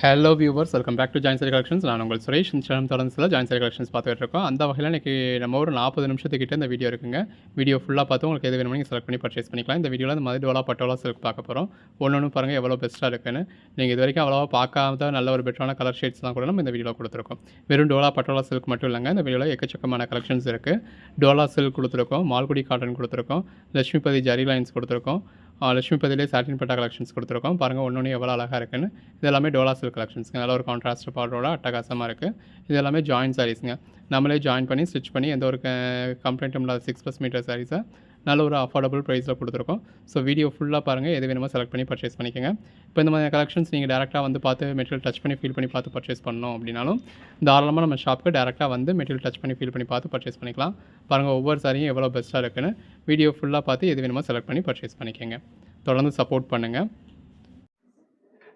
Hello viewers, welcome back to Join Sari Collections. நான் உங்கள் Suresh. Instagram தொடர்ந்து ஜாயின் சாரி கலெக்ஷன்ஸ் பார்த்துட்டு இருக்கோம். அந்த வகையில் இன்றைக்கி நம்ம ஒரு 40 நிமிஷத்துக்கிட்ட இந்த வீடியோ இருக்குங்க. வீடியோ ஃபுல்லாக பார்த்து உங்களுக்கு எது வேணுமோ நீங்கள் செலக்ட் பண்ணி பர்ச்சேஸ் பண்ணிக்கலாம். இந்த வீடியோவில் இந்த மாதிரி டோலா பட்டோலா சில்க் பார்க்க போகிறோம். ஒன்று பாருங்கள் எவ்வளோ பெஸ்ட்டாக இருக்குன்னு. நீங்கள் இது வரைக்கும் அவ்வளோவா பார்க்காத நல்ல ஒரு பெட்டரான கலர் ஷேட்ஸ்லாம் கூட நம்ம இந்த வீடியோவில் கொடுத்துருக்கோம். வெறும் டோலா பட்டோலா சில்க் மட்டும் இல்லைங்க, இந்த வீடியோவில் எக்கச்சக்கமான கலெக்ஷன்ஸ் இருக்குது. டோலா சில்க் கொடுத்துருக்கோம், மால்குடி காட்டன் கொடுத்துருக்கோம், லட்சுமிபதி ஜரி லைன்ஸ் கொடுத்துருக்கோம், லட்சுமிபதியிலே சாட்டின் பட்டா கலெக்ஷன்ஸ் கொடுத்துருக்கோம். பாருங்கள் ஒன்று எவ்வளோ அழகாக இருக்குன்னு. இது எல்லாமே டோலா சில்க் கலெக்ஷன்ஸ்ங்க. நல்ல ஒரு கான்ட்ராஸ்ட் பார்டரோட அட்டகாசமாக இருக்குது. இது எல்லாமே ஜாயின் சாரீஸுங்க. நம்மளே ஜாயின் பண்ணி ஸ்டிச் பண்ணி எந்த ஒரு கம்ப்ளைண்ட்டும் இல்லாத 6+ மீட்டர் சாரீஸை நல்ல ஒரு அஃபோர்டபுள் ப்ரைஸில் கொடுத்துருக்கோம். ஸோ வீடியோ ஃபுல்லாக பாருங்கள், எது வேணுமோ செலக்ட் பண்ணி பர்ச்சேஸ் பண்ணிக்கோங்க. இப்போ இந்த மாதிரி கலெக்ஷன்ஸ் நீங்கள் டேரெக்டாக வந்து பார்த்து மெட்டீரியல் டச் பண்ணி ஃபீல் பண்ணி பார்த்து பர்ச்சேஸ் பண்ணணும் அப்படின்னாலும் தாராளமாக நம்ம ஷாப்புக்கு டேரெக்டாக வந்து மெட்டீரியல் டச் பண்ணி ஃபீல் பண்ணி பார்த்து பர்ச்சேஸ் பண்ணிக்கலாம். பாருங்கள் ஒவ்வொரு சாரியும் எவ்வளோ பெஸ்ட்டாக இருக்குன்னு. வீடியோ ஃபுல்லாக பார்த்து எது வேணுமோ செலக்ட் பண்ணி பர்ச்சேஸ் பண்ணிக்கோங்க. தொடர்ந்து சப்போர்ட் பண்ணுங்கள்.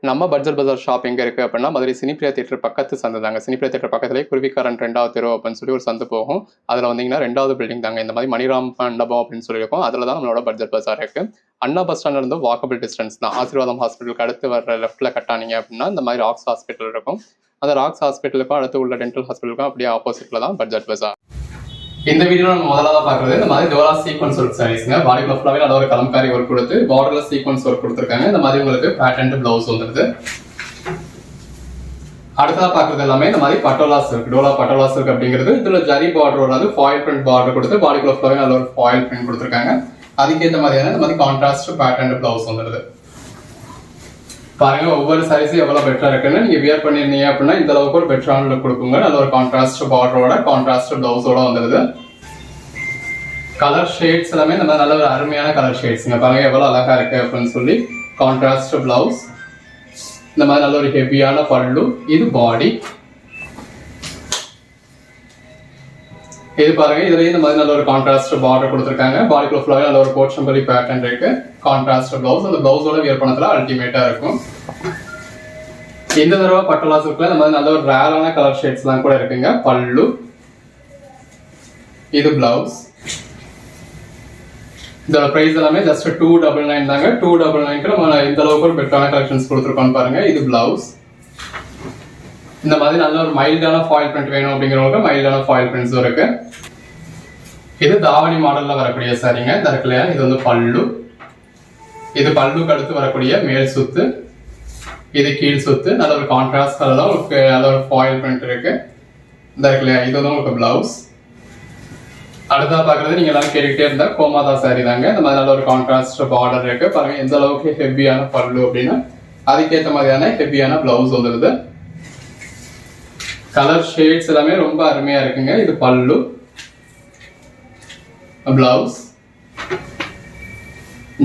நம்ம பட்ஜெட் பஜார் ஷாப் எங்கே இருக்குது அப்படின்னா மதுரை சினிப்ரியா தியேட்டர் பக்கத்து சந்து தாங்க. சினிப்ரியா தியேட்டர் பக்கத்துலேயே குருவிக்காரன் 2வது தெரு அப்படின்னு சொல்லி ஒரு சந்து போகும். அதில் வந்தீங்கன்னா 2வது பில்டிங் தாங்க. இந்த மாதிரி மணிராம் மண்டபம் அப்படின்னு சொல்லியிருக்கோம். அதில் தான் நம்மளோட பட்ஜெட் பஜார் இருக்குது. அண்ணா பஸ் ஸ்டாண்ட்ல இருந்து வாக்கபிள் டிஸ்டன்ஸ் தான். ஆசீர்வாதம் ஹாஸ்பிட்டலுக்கு அடுத்து வர லெஃப்ட்டில் கட்டானீங்க அப்படின்னா இந்த மாதிரி ராக்ஸ் ஹாஸ்பிட்டல் இருக்கும். அந்த ராக்ஸ் ஹாஸ்பிட்டலுக்கும் அடுத்து உள்ள டென்டல் ஹாஸ்பிட்டலுக்கும் அப்படியே ஆப்போசிட்டில் தான் பட்ஜெட் பஜார். இந்த வீடியோவில் நம்ம முதலாக பார்க்குறது இந்த மாதிரி டோலா சீக்வன்ஸ் ஒர்க் சாரீஸ்ங்க. பாடிக்குள்ள ஃபுல்லாகவே நல்ல ஒரு கலம்காரி ஒர்க் கொடுத்து பார்டர்ல சீக்வன்ஸ் ஒர்க் கொடுத்துருக்காங்க. இந்த மாதிரி உங்களுக்கு பேட்டர்ன் பிளவுஸ் வந்துருது. அடுத்ததாக பார்க்குறது எல்லாமே இந்த மாதிரி பட்டோலா சில்க். டோலா பட்டோலா சில்க் அப்படிங்கிறது இதில் ஜரி பார்டர் வராது, ஃபாயில் பிரிண்ட் பார்டர் கொடுத்து பாடிக்குள்ள ஃபுல்லாகவே நல்ல ஒரு ஃபாயில் பிரிண்ட் கொடுத்துருக்காங்க. அதுக்கேற்ற மாதிரியான இந்த மாதிரி கான்ட்ராஸ்ட் பேட்டர்ன் பிளவுஸ் வந்துருது. பாருங்க ஒவ்வொரு சாரீஸும் எவ்வளவு பெட்டரா இருக்குன்னு. நீங்க வியர் பண்ணிருந்தீங்க அப்படின்னா இந்த அளவுக்கு ஒரு பெட்டரான லுக் கொடுக்குங்க. நல்ல ஒரு கான்ட்ராஸ்ட் பார்டரோட கான்ட்ராஸ்ட் பிளவுஸோட வந்துருது. கலர் ஷேட்ஸ் எல்லாமே இந்த மாதிரி நல்ல ஒரு அருமையான கலர் ஷேட்ஸ்ங்க. பாருங்க எவ்வளவு அழகா இருக்கு அப்படின்னு சொல்லி. கான்ட்ராஸ்ட் பிளவுஸ், இந்த மாதிரி நல்ல ஒரு ஹெவியான பல்லு, இது பாடி. இது பாருங்க இதுலயும் இந்த மாதிரி நல்ல ஒரு கான்ட்ராஸ்ட் பார்டர் கொடுத்துருக்காங்க. பாடிக்குள்ள ஃபுல்லாவே நல்ல ஒரு போச்சம்பள்ளி பேட்டர்ன் இருக்கு. கான்ட்ராஸ்ட் பிளவுஸ், அந்த பிளவுஸோட வியர் பண்ணதுல அல்டிமேட்டா இருக்கும். இந்த தடவை பட்டோலா சில்க்ல இந்த மாதிரி நல்ல ஒரு ரேரான கலர் ஷேட்ஸ் எல்லாம் கூட இருக்குங்க. பல்லு, இது பிளவுஸ். இதோட பிரைஸ் எல்லாமே ஜஸ்ட் 299 தாங்க. 299க்கு நம்ம இந்த அளவுக்கு ஒரு பெட்டரான கலெக்ஷன்ஸ் கொடுத்துருக்கோம் பாருங்க. இது பிளவுஸ். இந்த மாதிரி நல்ல ஒரு மைல்டான ஃபாயில் பிரிண்ட் வேணும் அப்படிங்கிறவங்களுக்கு மைல்டான ஃபாயில் பிரிண்ட்ஸ் இருக்கு. இது தாவணி மாடல்ல வரக்கூடிய சாரிங்க. தரக்கலையா இது வந்து பல்லு. இது பல்லுக்கு அடுத்து வரக்கூடிய மேல் சுத்து, இது கீழ் சுத்து. நல்ல ஒரு கான்ட்ராஸ்ட் கலர்ல உங்களுக்கு நல்ல ஒரு ஃபாயில் பிரிண்ட் இருக்கு. தரக்கலையா இது வந்து உங்களுக்கு பிளவுஸ். அடுத்தா பாக்குறது நீங்க எல்லாரும் கேட்டுக்கிட்டே இருந்தா கோமாதா சாரி தாங்க. இந்த மாதிரி நல்ல ஒரு கான்ட்ராஸ்ட் பார்டர் இருக்கு. பாருங்க எந்த அளவுக்கு ஹெவியான பல்லு அப்படின்னா அதுக்கேற்ற மாதிரியான ஹெவியான பிளவுஸ் வந்துருது. கலர் ஷேட்ஸ் எல்லாமே ரொம்ப அருமையா இருக்குங்க. இது பல்லு, பிளவுஸ்,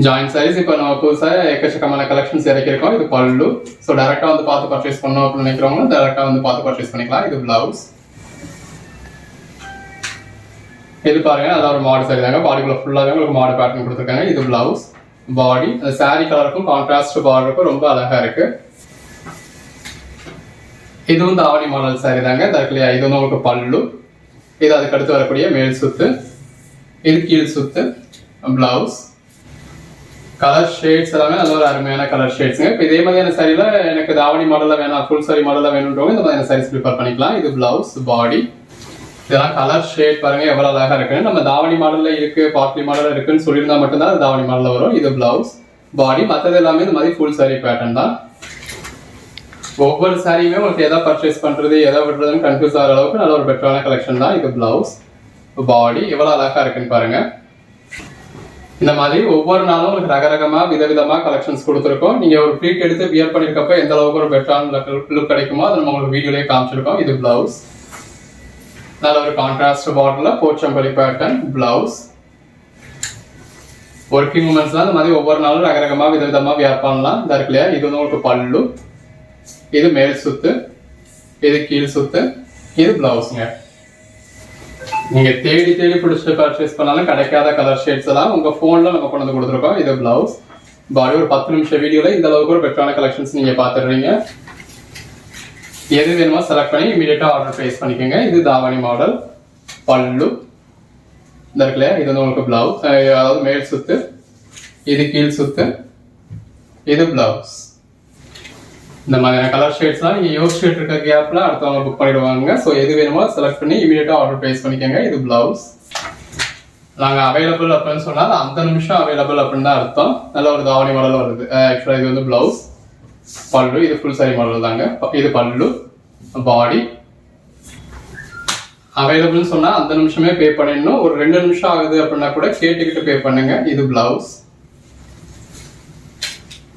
ஜாயின் சாரீஸ். இப்போ நம்ம புதுசா எக்கச்சக்கமான கலெக்ஷன்ஸ் இறக்கிருக்கோம். இது பல்லு. ஸோ டைரக்டா வந்து பார்த்து பர்ச்சேஸ் பண்ணணும் அப்படின்னு நினைக்கிறவங்க டைரக்டா வந்து பார்த்து பர்ச்சேஸ் பண்ணிக்கலாம். இது பிளவுஸ். இது பாருங்க நல்ல ஒரு மாடு சாரி தாங்க. பாடிக்குள்ள ஃபுல்லாவே உங்களுக்கு மாடு பேட்டர்ன் கொடுத்துருக்காங்க. இது பிளவுஸ், பாடி. அந்த சாரி கலருக்கும் கான்ட்ராஸ்ட் பார்டருக்கும் ரொம்ப அழகா இருக்கு. இதுவும் தாவணி மாடல் சாரி தாங்க. தரக்கலையா இது வந்து உங்களுக்கு பல்லு. இது அதுக்கு அடுத்து வரக்கூடிய மேல் சுத்து, இது கீழ் சுத்து, பிளவுஸ். கலர் ஷேட்ஸ் எல்லாமே நல்ல ஒரு அருமையான கலர் ஷேட்ஸ்ங்க. இப்போ இதே மாதிரியான சாரியில எனக்கு தாவணி மாடல்ல வேணாம், ஃபுல் சாரி மாடல்ல வேணும்ன்றவங்க இந்த மாதிரியான சாரீஸ் ப்ரிஃபர் பண்ணிக்கலாம். இது பிளவுஸ், பாடி. இதெல்லாம் கலர் ஷேட் பாருங்க எவ்வளவு அழகா இருக்குன்னு. நம்ம தாவணி மாடல்ல இருக்கு, பாட்லி மாடல்ல இருக்குன்னு சொல்லியிருந்தா மட்டும்தான் அது தாவணி மாடல்ல வரும். இது பிளவுஸ், பாடி. மற்றது எல்லாமே இந்த மாதிரி ஃபுல் சாரி பேட்டர்ன் தான். ஒவ்வொரு சாரியுமே உங்களுக்கு எதை பர்ச்சேஸ் பண்றது எதை விடுறதுன்னு கன்ஃபியூஸ் ஆகிற அளவுக்கு நல்ல ஒரு பெட்டரான கலெக்ஷன் தான். இது பிளவுஸ், பாடி. எவ்வளவு அழகா இருக்குன்னு பாருங்க. இந்த மாதிரி ஒவ்வொரு நாளும் உங்களுக்கு ரகரகமா விதவிதமா கலெக்ஷன்ஸ் கொடுத்துருக்கோம். நீங்க ஒரு ப்ளீட் எடுத்து வியர் பண்ணிருக்கப்ப எந்த அளவுக்கு ஒரு பெட்டரான லுக் கிடைக்குமோ அதை நம்ம உங்களுக்கு வீடியோலயே காமிச்சிருக்கோம். இது பிளவுஸ். நல்ல ஒரு கான்ட்ராஸ்ட் பார்டர்ல Pochampalli pattern blouse. Working womens தான் இந்த மாதிரி ஒவ்வொரு நாளும் ரகரகமா விதவிதமா வியர் பண்ணலாம். இந்த இருக்கு இல்லையா இது வந்து உங்களுக்கு பல்லு, இது மேல் சுத்து, இது கீழ் சுத்து, இது பிளவுஸ்ங்க. நீங்க தேடி தேடி பிடிச்சிட்டு பர்ச்சேஸ் பண்ணாலும் கிடைக்காத கலர் ஷேட்ஸ் எல்லாம் உங்க போன்ல நம்ம கொண்டு வந்து கொடுத்துருக்கோம். இது பிளவுஸ், பாடி. ஒரு 10 நிமிஷம் வீடியோல இந்த அளவுக்கு ஒரு பெட்டரான கலெக்ஷன்ஸ் நீங்க பாத்துடுறீங்க. எது வேணுமோ செலக்ட் பண்ணி இமீடியட்டா ஆர்டர் பிளேஸ் பண்ணிக்கோங்க. இது தாவணி மாடல், பல்லு. இந்த இருக்குல்ல இது வந்து உங்களுக்கு பிளவுஸ், அதாவது மேல் சுத்து, இது கீழ் சுத்து, இது பிளவுஸ். இந்த மாதிரியான கலர் ஷேட்ஸ்லாம் நீங்கள் யோசிச்சுட்டு இருக்க கேப்பில் அடுத்தவங்க புக் பண்ணிடுவாங்க. ஸோ எது வேணுமோ செலக்ட் பண்ணி இமீடியட்டாக ஆர்டர் ப்ளேஸ் பண்ணிக்கோங்க. இது ப்ளவுஸ். நாங்கள் அவைலபிள் அப்படின்னு சொன்னால் அந்த நிமிஷம் அவைலபிள் அப்படின்னு தான் அர்த்தம். நல்ல ஒரு தாவணி மாடல் வருது. ஆக்சுவலாக இது வந்து ப்ளவுஸ், பல்லு, இது ஃபுல் சாரி மாடல் தாங்க. இது பல்லு, பாடி. அவைலபிள்னு சொன்னால் அந்த நிமிஷமே பே பண்ணிடணும். ஒரு 2 நிமிஷம் ஆகுது அப்படின்னா கூட கேட்டுக்கிட்டு பே பண்ணுங்க. இது ப்ளவுஸ்.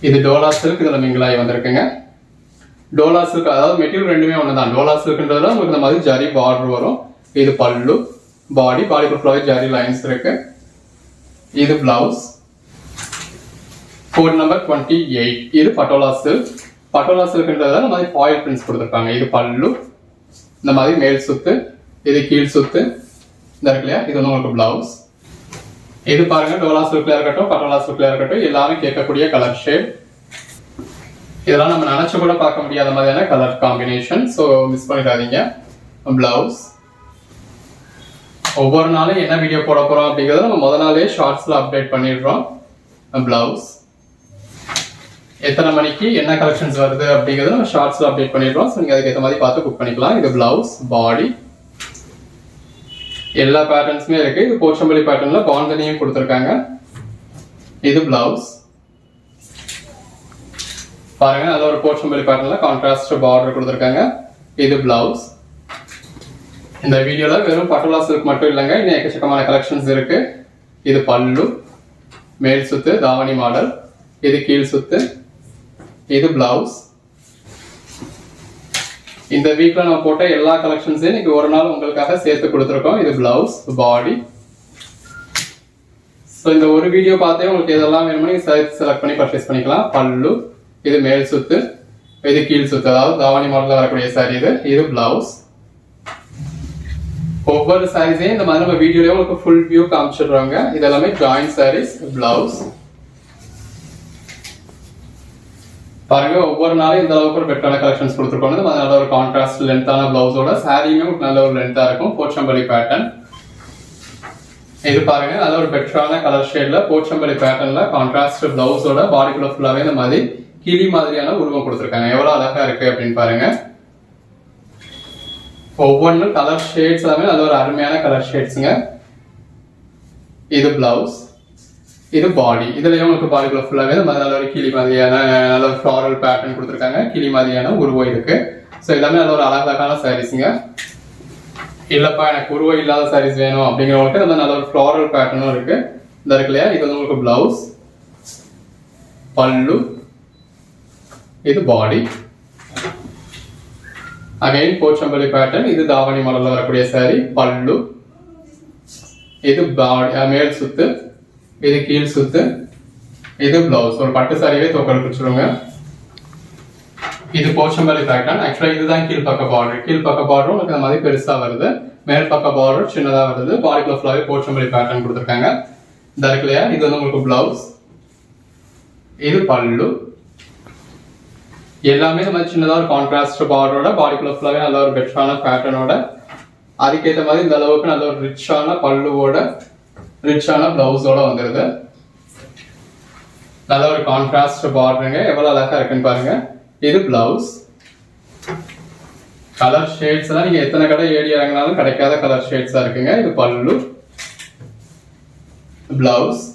இது டோலா சில்க், இதில் மிங்கிளாகி வந்திருக்குங்க. டோலா சில்க், அதாவது மெட்டீரியல் ரெண்டுமே ஒன்று தான். டோலா சில்க்ன்றதுல உங்களுக்கு இந்த மாதிரி ஜரி பார்டர் வரும். இது பல்லு, பாடி ஃபுல்லாகவே ஜரி லைன்ஸ் இருக்கு. இது பிளவுஸ். Code number 28. இது பட்டோலா சில்க். பட்டோலா சில்க்ன்றதுல இந்த மாதிரி ஃபாயில் பிரிண்ட்ஸ் கொடுத்துருக்காங்க. இது பல்லு, இந்த மாதிரி மேல் சுத்து, இது கீழ் சுத்து இந்த இருக்கு இல்லையா, இது வந்து உங்களுக்கு பிளவுஸ். இது பாருங்க, டோலா சில்க்ல இருக்கட்டும் பட்டோலா சில்க்ல இருக்கட்டும் எல்லாரும் கேட்கக்கூடிய கலர் ஷேட். இதெல்லாம் நம்ம நினைச்சு கூட பார்க்க முடியாத மாதிரியான கலர் காம்பினேஷன். ஸோ மிஸ் பண்ணிடாதீங்க. பிளவுஸ். ஒவ்வொரு நாளும் என்ன வீடியோ போட போறோம் அப்படிங்கறத நம்ம முதல் நாளே ஷார்ட்ஸ்ல அப்டேட் பண்ணிடுறோம். பிளவுஸ். எத்தனை மணிக்கு என்ன கலெக்ஷன்ஸ் வருது அப்படிங்கறத நம்ம ஷார்ட்ஸ்ல அப்டேட் பண்ணிடுறோம். ஸோ நீங்க அதுக்கு ஏற்ற மாதிரி பார்த்து புக் பண்ணிக்கலாம். இது பிளவுஸ், பாடி. எல்லா பேட்டர்ன்ஸுமே இருக்கு. இது போச்சம்பள்ளி பேட்டர்ன்ல பாந்தனியும் கொடுத்துருக்காங்க. இது பிளவுஸ். பாருங்க, நல்ல ஒரு போச்சம்பள்ளி பேட்டர்ன்ல கான்ட்ராஸ்ட் பார்டர் கொடுத்துருக்காங்க. இது பிளவுஸ். இந்த வீடியோல வெறும் பட்டோலா சில்க் மட்டும் இல்லைங்க, இன்னும் எக்கச்சக்கமான கலெக்ஷன்ஸ் இருக்கு. இது பல்லு, மேல் சுத்து தாவணி மாடல், இது கீழ் சுத்து, இது பிளவுஸ். இந்த வீக்ல நம்ம போட்ட எல்லா கலெக்ஷன்ஸையும் இன்னைக்கு ஒரு நாள் உங்களுக்காக சேர்த்து கொடுத்துருக்கோம். இது பிளவுஸ், பாடி. ஸோ இந்த ஒரு வீடியோ பார்த்தே உங்களுக்கு இதெல்லாம் வேணுமோ நீங்க செலக்ட் பண்ணி பர்ச்சேஸ் பண்ணிக்கலாம். பல்லு, இது மேல் சுத்து, இது கீழ் சுத்து, அதாவது தாவணி மாடல்ல வரக்கூடிய சாரி. இது பிளவுஸ். ஒவ்வொரு சாரீஸையும் இந்த மாதிரி நம்ம வீடியோலயே உங்களுக்கு ஃபுல் வியூ காமிச்சிடுறாங்க. இது எல்லாமே ஜாயிண்ட் சாரீஸ். பிளவுஸ் பாருங்க, ஒவ்வொரு நாளும் இந்த அளவுக்கு ஒரு பெட்டரான கலெக்ஷன்ஸ் கொடுத்துருக்கோம். நல்ல ஒரு கான்ட்ராஸ்ட் லென்த்தான பிளவுஸோட சாரியுமே நல்ல ஒரு லென்த்தா இருக்கும். போச்சம்பள்ளி பேட்டர்ன். இது பாருங்க, நல்ல ஒரு பெட்டரான கலர் ஷேட்ல போச்சம்பள்ளி பேட்டர்ன்ல கான்ட்ராஸ்ட் பிளவுஸோட பாடிக்குள்ள ஃபுல்லாவே இந்த மாதிரி கிளி மாதிரியான உருவம் கொடுத்துருக்காங்க. எவ்வளவு அழகா இருக்கு அப்படின்னு பாருங்க. ஒவ்வொன்றும் கலர் ஷேட்ஸ் எல்லாமே நல்ல ஒரு அருமையான கலர் ஷேட்ஸுங்க. இது பிளவுஸ், இது பாடி. இதுலயும் உங்களுக்கு பாடிக்குள்ள ஃபுல்லாவே நல்ல ஒரு கிளி மாதிரியான நல்ல ஒரு ஃப்ளாரல் பேட்டர்ன் கொடுத்துருக்காங்க. கிளி மாதிரியான உருவம் இருக்கு. ஸோ எல்லாமே நல்ல ஒரு அழகான சாரீஸுங்க. இல்லப்பா எனக்கு உருவம் இல்லாத சாரீஸ் வேணும் அப்படிங்கிறவங்களுக்கு இந்த நல்ல ஒரு ஃப்ளாரல் பேட்டர்னும் இருக்கு. இந்த இருக்கு இல்லையா, இது வந்து உங்களுக்கு பிளவுஸ், பல்லு, இது பாடி. Again Pochampalli pattern. இது தாவணி மாடல்ல வரக்கூடிய சாரி. பல்லு, இது பாடி மேல் சுத்து, இது கீழ் சுத்து, இது பிளவுஸ். ஒரு பட்டு சாரியே தோக்கல் பிடிச்சிருங்க. இது போச்சம்பள்ளி பேட்டர்ன். ஆக்சுவலா இதுதான் கீழ்பக்க பார்டர். கீழ்பக்க பார்டர் உங்களுக்கு இந்த மாதிரி பெருசா வருது, மேல் பக்க பார்டர் சின்னதா வருது. பாடிக்குள்ள ஃபுல்லாவே போச்சம்பள்ளி பேட்டர்ன் கொடுத்துருக்காங்க. இந்த இருக்கு இல்லையா, இது வந்து உங்களுக்கு பிளவுஸ், இது பல்லு. எல்லாமே இந்த மாதிரி சின்னதா ஒரு கான்ட்ராஸ்ட் பார்டரோட பாடிக்குள்ள ஃபுல்லாவே நல்ல ஒரு பெட்டரான பேட்டர்னோட அதுக்கேற்ற மாதிரி இந்த அளவுக்கு நல்ல ஒரு ரிச்சான பல்லுவோட ரிச்சான பிளவுஸோட வந்துருது. நல்ல ஒரு கான்ட்ராஸ்ட் பார்டருங்க. எவ்வளவு அழகா இருக்குன்னு பாருங்க. இது பிளவுஸ். கலர் ஷேட்ஸ் எல்லாம் நீங்க எத்தனை கடை ஏடி இறங்கினாலும் கிடைக்காத கலர் ஷேட்ஸா இருக்குங்க. இது பல்லு, பிளவுஸ்.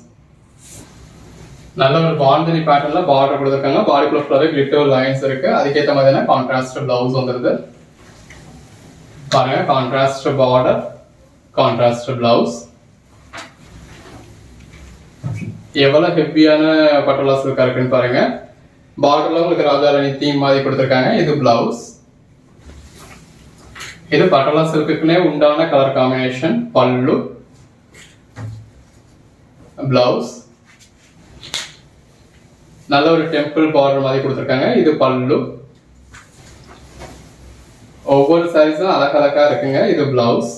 நல்ல ஒரு பாந்தனி பேட்டர்ன்ல பார்டர் கொடுத்துருக்காங்க. பாடிக்குள்ள ஃபுல்லாவே கிளிட்டர் லைன்ஸ் இருக்கு. அதுக்கேற்ற மாதிரியான கான்ட்ராஸ்ட் பிளவுஸ் வந்துருது. பாருங்க, கான்ட்ராஸ்ட் பார்டர், கான்ட்ராஸ்ட் பிளவுஸ். எவ்வளவு ஹெவியான பட்டோலா சில்கா இருக்குன்னு பாருங்க. பார்டர்ல உங்களுக்கு ராஜாராணி தீம் மாதிரி கொடுத்துருக்காங்க. இது பிளவுஸ். இது பட்டோலா சில்க்குன்னே உண்டான கலர் காம்பினேஷன். பல்லு, பிளவுஸ். நல்ல ஒரு டெம்பிள் பார்டர் மாதிரி கொடுத்துருக்காங்க. இது பல்லு. ஒவ்வொரு சாரீஸும் அழகழகா இருக்குங்க. இது பிளவுஸ்.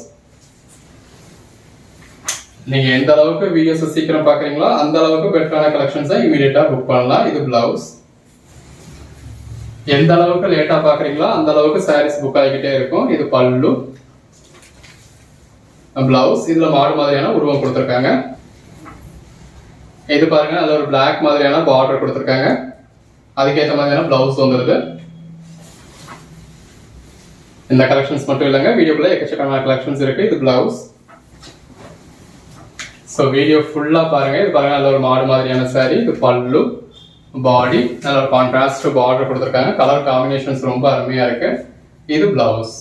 நீங்க எந்த அளவுக்கு வீடியோஸ் சீக்கிரம் பாக்குறீங்களோ அந்த அளவுக்கு பெட்டரான கலெக்ஷன்ஸை இமீடியட்டா புக் பண்ணலாம். இது பிளவுஸ். எந்த அளவுக்கு லேட்டா பாக்குறீங்களோ அந்த அளவுக்கு சாரீஸ் புக் ஆகிக்கிட்டே இருக்கும். இது பல்லு, பிளவுஸ். இதுல மாடு மாதிரியான உருவம் கொடுத்துருக்காங்க. இது பாருங்க, நல்ல ஒரு பிளாக் மாதிரியான பார்டர் கொடுத்துருக்காங்க. அதுக்கேற்ற மாதிரியான பிளவுஸ் வந்துருது. இந்த கலெக்ஷன்ஸ் மட்டும் இல்லைங்க, வீடியோக்குள்ள எக்கச்சக்கமான கலெக்ஷன்ஸ் இருக்கு. இது பிளவுஸ். ஸோ வீடியோ ஃபுல்லாக பாருங்க. இது பாருங்க, நல்ல ஒரு மாடு மாதிரியான saree. இது பல்லு, பாடி, நல்ல ஒரு கான்ட்ராஸ்ட் பார்டர் கொடுத்துருக்காங்க. கலர் காம்பினேஷன்ஸ் ரொம்ப அருமையா இருக்கு. இது பிளவுஸ்,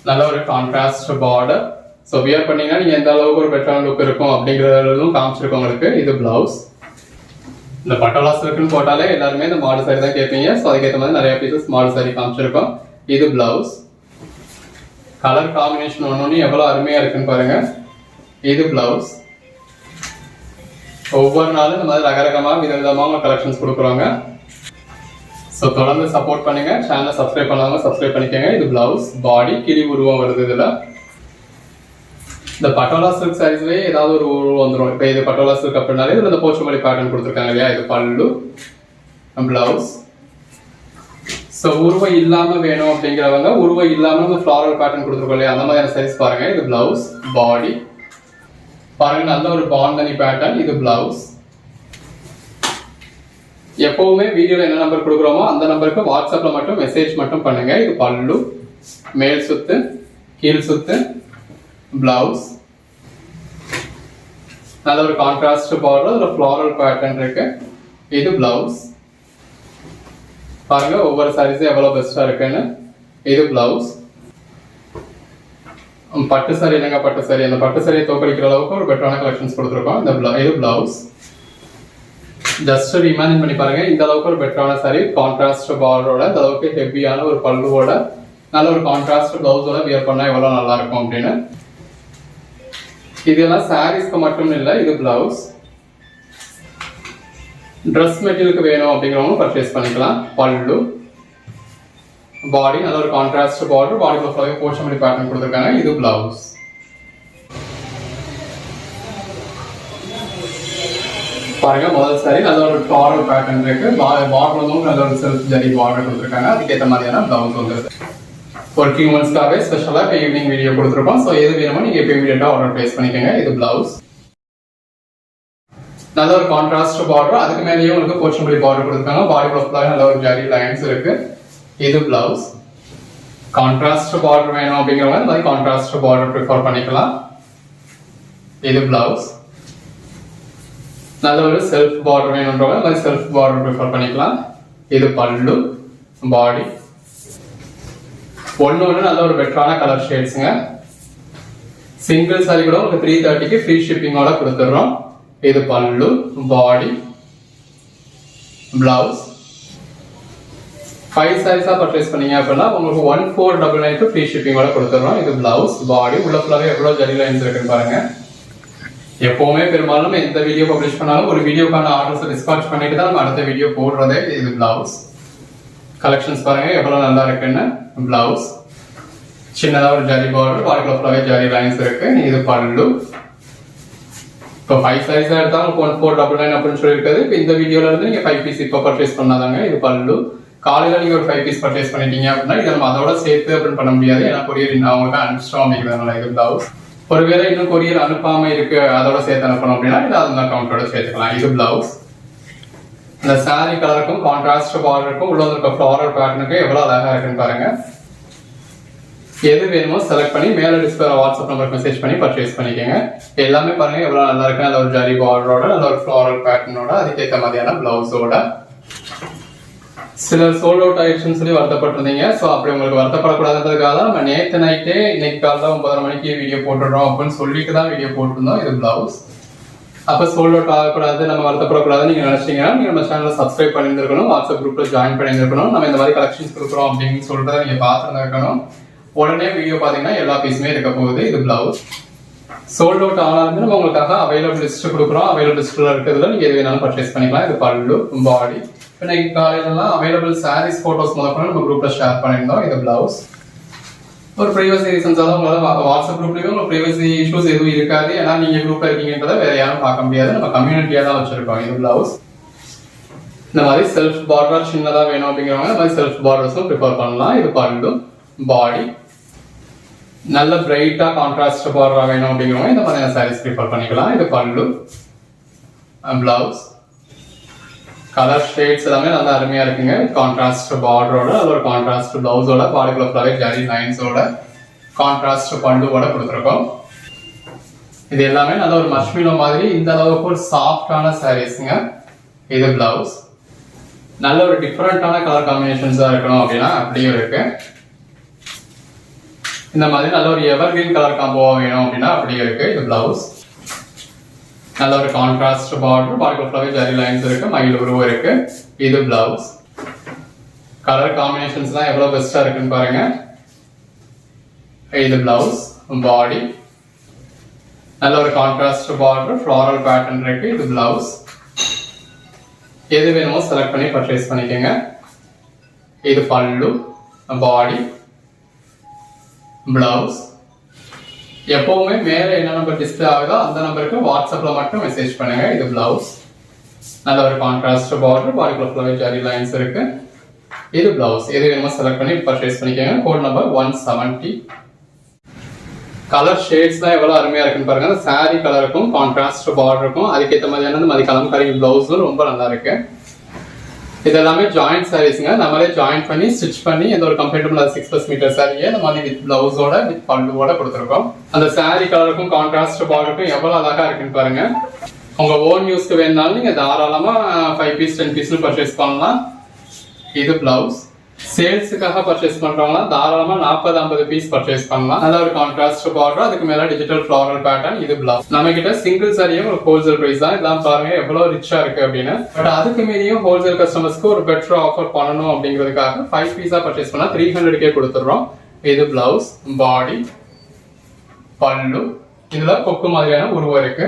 நல்ல ஒரு கான்ட்ராஸ்ட் பார்டர். ஸோ வியர் பண்ணீங்கன்னா நீங்க எந்த அளவுக்கு ஒரு பெட்டரான லுக் இருக்கும் அப்படிங்கிறதும் காமிச்சிருக்கோம் உங்களுக்கு. இது பிளவுஸ். இந்த பட்டோலா சில்க்னு போட்டாலே எல்லாருமே இந்த மாடல் saree தான் கேட்பீங்க. ஸோ அதுக்கேற்ற மாதிரி நிறைய பீசஸ் மாடல் saree காமிச்சிருக்கோம். இது பிளவுஸ். கலர் காம்பினேஷன் ஒன்னொன்னு எவ்வளவு அருமையா இருக்குன்னு பாருங்க. இது பிளவுஸ். ஒவ்வொரு நாளும் இந்த மாதிரி ரகரகமா விதவிதமாக கலெக்ஷன்ஸ் கொடுக்குறோங்க. ஸோ தொடர்ந்து சப்போர்ட் பண்ணுங்க. சேனலை சப்ஸ்கிரைப் பண்ணாம சப்ஸ்கிரைப் பண்ணிக்கோங்க. இது பிளவுஸ். பாடி கிளி உருவம் வருது. இதுல இந்த பட்டோலா சில்க் சாரீஸ்லயே ஏதாவது ஒரு உருவம் வந்துடும். இப்போ இது பட்டோலா சில்க் அப்படின்னாலே இதுல இந்த போச்சமல்லி பேட்டர்ன் கொடுத்துருக்காங்க இல்லையா. இது பல்லு, பிளவுஸ். ஸோ உருவம் இல்லாம வேணும் அப்படிங்கிறவங்க உருவம் இல்லாம இந்த ஃபிளாரல் பேட்டர்ன் கொடுத்துருக்கோம் இல்லையா, அந்த மாதிரியான சாரீஸ் பாருங்க. இது பிளவுஸ். பாடி பாருங்க, நல்ல ஒரு பாண்டனி பேட்டர்ன். இது பிளவுஸ். எப்பவுமே வீடியோல என்ன நம்பர் கொடுக்குறோமோ அந்த நம்பருக்கு வாட்ஸ்அப்ல மட்டும் மெசேஜ் மட்டும் பண்ணுங்க. இது பல்லு, மேல் சுத்து, கீழ் சுத்து, பிளவுஸ். நல்ல ஒரு கான்ட்ராஸ்ட் பார்டர், அதுல ஃபிளாரல் பேட்டர்ன் இருக்கு. இது பிளவுஸ். பாருங்க ஒவ்வொரு சாரீஸும் எவ்வளவு பெஸ்டா இருக்குன்னு. இது பிளவுஸ். பட்டு சாரி இல்லைங்க, பட்டு சாரி. அந்த பட்டு சாரியை தோக்கடிக்கிற அளவுக்கு ஒரு பெட்டரான கலெக்ஷன்ஸ் கொடுத்துருக்கோம். இது பிளவுஸ். ஜஸ்ட் ஒரு இமேஜின் பண்ணி பாருங்க, இந்த அளவுக்கு ஒரு பெட்டரான சாரி கான்ட்ராஸ்ட் பார்டரோட, இந்த அளவுக்கு ஹெவியான ஒரு பல்லுவோட, நல்ல ஒரு கான்ட்ராஸ்ட் பிளவுஸோட வியர் பண்ணா எவ்வளவு நல்லா இருக்கும் அப்படின்னு. இதெல்லாம் சாரீஸ்க்கு மட்டும் இல்லை, இது பிளவுஸ். ட்ரெஸ் மெட்டீரியலுக்கு வேணும் அப்படிங்கிறவங்க பர்ச்சேஸ் பண்ணிக்கலாம். பல்லு, பாடி, நல்ல ஒரு கான்ட்ராஸ்ட் பார்டர், பாடி ஃபுல்லாவே போச்சமல்லி பேட்டர்ன் கொடுத்துருக்காங்க. இது பிளவுஸ். பாருங்க முதல் சாரி நல்ல ஒரு ஃபிளாரல் பேட்டர்ன் இருக்கு. பார்டர் வந்து நல்ல ஒரு செல்ஃப் ஜரி பார்டர் கொடுத்துருக்காங்க. அதுக்கேற்ற மாதிரியான பிளவுஸ் வந்துருது. ஒர்க்கிங் உமன்ஸ்க்காகவே ஸ்பெஷலா இப்போ ஈவினிங் வீடியோ கொடுத்துருக்கோம். ஸோ எது வேணுமோ நீங்க இப்போ இமீடியட்டா ஆர்டர் பிளேஸ் பண்ணிக்கோங்க. இது பிளவுஸ். நல்ல ஒரு கான்ட்ராஸ்ட் பார்டர், அதுக்கு மேலேயும் உங்களுக்கு போச்சமல்லி பார்டர் கொடுத்துருக்காங்க. பாடி ஃபுல்லாவே நல்ல ஒரு ஜரி லைன்ஸ் இருக்கு. இது பிளவுஸ். கான்ட்ராஸ்ட் பார்டர் வேணும் அப்படிங்கிறவங்க இந்த மாதிரி கான்ட்ராஸ்ட் பார்டர் ப்ரிஃபர் பண்ணிக்கலாம். இது பிளவுஸ். நல்ல ஒரு செல்ஃப் பார்டர் வேணுன்றவங்க இந்த மாதிரி செல்ஃப் பார்டர் ப்ரிஃபர் பண்ணிக்கலாம். இது பல்லு, பாடி. ஒன்னு நல்ல ஒரு பெட்டரான கலர் ஷேட்ஸுங்க. சிங்கிள் சாரி கூட உங்களுக்கு 330க்கு ஃப்ரீ ஷிப்பிங்கோட கொடுத்துடுறோம். இது பல்லு, பாடி, பிளவுஸ். 5 சாரீஸா பர்ச்சேஸ் பண்ணீங்க அப்படின்னா உங்களுக்கு 1499க்கு ஃப்ரீ ஷிப்பிங்கோட கொடுத்துறோம். இது பிளவுஸ், பாடி. உள்ள ஃபுல்லாவே எவ்வளவு ஜரி லைன்ஸ் இருக்குன்னு பாருங்க. எப்பவுமே பெரும்பாலும் எந்த வீடியோ பப்ளிஷ் பண்ணாலும் ஒரு வீடியோக்கான ஆர்டர்ஸ் டிஸ்பாட்ச் பண்ணிட்டு தான் நம்ம அடுத்த வீடியோ போடுறதே. இது பிளவுஸ். கலெக்ஷன்ஸ் பாருங்க எவ்வளவு நல்லா இருக்குன்னு. பிளவுஸ் சின்னதா ஒரு ஜரி பார்டர், பாடி ஃபுல்லாவே ஜரி லைன்ஸ் இருக்கு. இது பல்லு. இப்போ 5 சாரீஸா எடுத்தா உங்களுக்கு 1499 அப்படின்னு சொல்லியிருக்காது. இப்போ இந்த வீடியோல இருந்து நீங்க 5 பீஸ் இப்போ பர்ச்சேஸ் பண்ணாதாங்க. இது பல்லு. காலையில நீங்க ஒரு 5 பீஸ் பர்ச்சேஸ் பண்ணிட்டீங்க அப்படின்னா இதை நம்ம அதோட சேர்த்து அப்படின்னு பண்ண முடியாது. ஏன்னா கொரியர் அவங்களுக்கு அனுப்பிச்சிட்டோம் அப்படிங்கிறதுனால. இது பிளவுஸ். ஒருவேளை இன்னும் கொரியர் அனுப்பாம இருக்கு, அதோட சேர்த்து அனுப்பணும் அப்படின்னா இது அந்த அக்கௌண்டோட சேர்த்துக்கலாம். இது பிளவுஸ். இந்த சாரி கலருக்கும் கான்ட்ராஸ்ட் பார்டருக்கும் உள்ள இருக்க ஃபிளாரல் பேட்டர்னுக்கு எவ்வளவு அழகா இருக்குன்னு பாருங்க. எது வேணுமோ செலக்ட் பண்ணி மேல டிஸ்பிளே வாட்ஸ்அப் நம்பருக்கு மெசேஜ் பண்ணி பர்ச்சேஸ் பண்ணிக்கோங்க. எல்லாமே பாருங்க எவ்வளவு நல்லா இருக்கு. நல்ல ஒரு ஜரி பார்டரோட, நல்ல ஒரு ஃபிளாரல் பேட்டர்னோட, அதுக்கேற்ற மாதிரியான பிளவுஸோட. சிலர் சோல்ட் அவுட் ஆயிடுச்சுன்னு சொல்லி வருத்தப்பட்டிருந்தீங்க. ஸோ அப்படி உங்களுக்கு வருத்தப்படக்கூடாதுன்றதுக்காக தான் நம்ம நேற்று நைட்டே இன்னைக்கு காலையில் 9:30 மணிக்கு வீடியோ போட்டுடுறோம் அப்படின்னு சொல்லிட்டு தான் வீடியோ போட்டிருந்தோம். இது பிளவுஸ். அப்போ சோல்ட் அவுட் ஆகக்கூடாது, நம்ம வருத்தப்படக்கூடாதுன்னு நீங்க நினைச்சீங்கன்னா நீங்க நம்ம சேனலை சப்ஸ்கிரைப் பண்ணியிருந்திருக்கணும், வாட்ஸ்அப் குரூப்ல ஜாயின் பண்ணியிருந்திருக்கணும், நம்ம இந்த மாதிரி கலெக்ஷன்ஸ் கொடுக்குறோம் அப்படின்னு சொல்றதை நீங்க பார்த்துருந்துருக்கணும். உடனே வீடியோ பார்த்தீங்கன்னா எல்லா பீஸுமே இருக்க போகுது. இது பிளவுஸ். சோல்ட் அவுட் ஆனாலுமே நம்ம உங்களுக்காக அவைலபிள் லிஸ்ட் கொடுக்குறோம். அவைலபிள் லிஸ்ட்ல இருக்கிறதுல நீங்க எது வேணாலும் பர்ச்சேஸ் பண்ணிக்கலாம். இது பல்லு, பாடி. இன்னைக்கு காலையிலலாம் அவைலபிள் சாரீஸ் போட்டோஸ் முதல்ல நம்ம குரூப்ல ஷேர் பண்ணியிருந்தோம். இது பிளவுஸ். ஒரு பிரைவசி ரீசன்ஸால உங்களால வாட்ஸ்அப் குரூப்லயும் உங்களுக்கு பிரைவசி இஷ்யூஸ் எதுவும் இருக்காது. ஏன்னா நீங்க குரூப்ல இருக்கீங்கன்றதை வேற யாரும் பார்க்க முடியாது. நம்ம கம்யூனிட்டியா தான் வச்சிருக்கோம். இது பிளவுஸ். இந்த மாதிரி செல்ஃப் பார்டர் சின்னதா வேணும் அப்படிங்கிறவங்க இந்த மாதிரி செல்ஃப் பார்டர்ஸும் ப்ரிஃபர் பண்ணலாம். இது பல்லு, பாடி. நல்ல பிரைட்டா கான்ட்ராஸ்ட் பார்டரா வேணும் அப்படிங்கிறவங்க இந்த மாதிரியான சாரீஸ் ப்ரிஃபர் பண்ணிக்கலாம். இது பல்லு, பிளவுஸ். கலர் ஷேட்ஸ் எல்லாமே நல்லா அருமையா இருக்குங்க. கான்ட்ராஸ்ட் பார்டரோட ஒரு கான்ட்ராஸ்ட் பிளவுஸோட பாடிக்குள்ள ஃபுல்லாவே ஜரி லைன்ஸோட கான்ட்ராஸ்ட் பல்லுவோட கொடுத்துருக்கோம். இது எல்லாமே நல்ல ஒரு மஷ்மிலோ மாதிரி இந்த அளவுக்கு ஒரு சாஃப்டான சாரீஸ்ங்க. இது பிளவுஸ் நல்ல ஒரு டிஃப்ரெண்டான கலர் காம்பினேஷன்ஸா இருக்கணும் அப்படின்னா அப்படியும் இருக்கு. இந்த மாதிரி நல்ல ஒரு எவர்கிரீன் கலர் காம்போவா வேணும் அப்படின்னா அப்படியும் இருக்கு. இது பிளவுஸ் நல்ல ஒரு கான்ட்ராஸ்ட் பார்டர் பாடிக்குள்ள ஃபுல்லாவே ஜரி லைன்ஸ் இருக்கு, மயில் உருவம் இருக்கு. இது பிளவுஸ் கலர் காம்பினேஷன்ஸ் தான் எவ்வளவு பெஸ்டா இருக்குன்னு பாருங்க. இது பிளவுஸ் பாடி நல்ல ஒரு கான்ட்ராஸ்ட் பார்டர் ஃப்ளோரல் பேட்டர்ன் இருக்கு. இது பிளவுஸ் எது வேணுமோ செலக்ட் பண்ணி பர்ச்சேஸ் பண்ணிக்கோங்க. இது பல்லு பாடி பிளவுஸ். எப்பவுமே மேல என்ன நம்பர் டிஸ்பிளே ஆகுதோ அந்த நம்பருக்கு வாட்ஸ்அப்ல மட்டும் மெசேஜ் பண்ணுங்க. இது பிளவுஸ் நல்ல ஒரு கான்ட்ராஸ்ட் பார்டர் பாடிக்குள்ள ஃபுல்லாவே ஜரி லைன்ஸ் இருக்கு. இது பிளவுஸ் எது வேணுமோ செலக்ட் பண்ணி பர்ச்சேஸ் பண்ணிக்கோங்க. Code number 170. கலர் ஷேட்ஸ்லாம் எவ்வளவு அருமையா இருக்குன்னு பாருங்க. அந்த சாரி கலருக்கும் கான்ட்ராஸ்ட் பார்டருக்கும் அதுக்கேற்ற மாதிரியான மாதிரி கலம்காரி பிளவுஸும் ரொம்ப நல்லா இருக்கு. இதெல்லாமே ஜாயிண்ட் சாரீஸ்ங்க. நம்மளே ஜாயின் பண்ணி ஸ்டிச் பண்ணி எந்த ஒரு கம்ஃபர்டபுள் 6+ மீட்டர் சாரியே இந்த மாதிரி வித் பிளவுஸோட வித் பல்லுவோட கொடுத்துருக்கோம். அந்த சாரி கலருக்கும் கான்ட்ராஸ்ட் பார்டருக்கும் எவ்வளவு அழகா இருக்குன்னு பாருங்க. உங்க ஓன் யூஸ்க்கு வேணும்னாலும் நீங்க தாராளமா 5 பீஸ் 10 பீஸ்னு பர்ச்சேஸ் பண்ணலாம். இது பிளவுஸ் சேல்ஸுக்காக பர்ச்சேஸ் பண்றவங்க தாராளமா 40-50 பீஸ் பர்ச்சேஸ் பண்ணலாம். நல்ல ஒரு கான்ட்ராஸ்ட் பார்டர் அதுக்கு மேல டிஜிட்டல் ஃப்ளோரல் பேட்டர்ன். இது பிளவுஸ் நம்ம கிட்ட சிங்கிள் சாரியே ஒரு ஹோல்சேல் பிரைஸ் தான். இதெல்லாம் பாருங்க எவ்வளவு ரிச்சா இருக்கு அப்படின்னு. பட் அதுக்கு மீறியும் ஹோல்சேல் கஸ்டமர்ஸ்க்கு ஒரு பெட்டர் ஆஃபர் பண்ணணும் அப்படிங்கிறதுக்காக 5 பீஸா பர்ச்சேஸ் பண்ணா 300K கொடுத்துடுறோம். இது பிளவுஸ் பாடி பல்லு இதுல கொக்கு மாதிரியான உருவம் இருக்கு.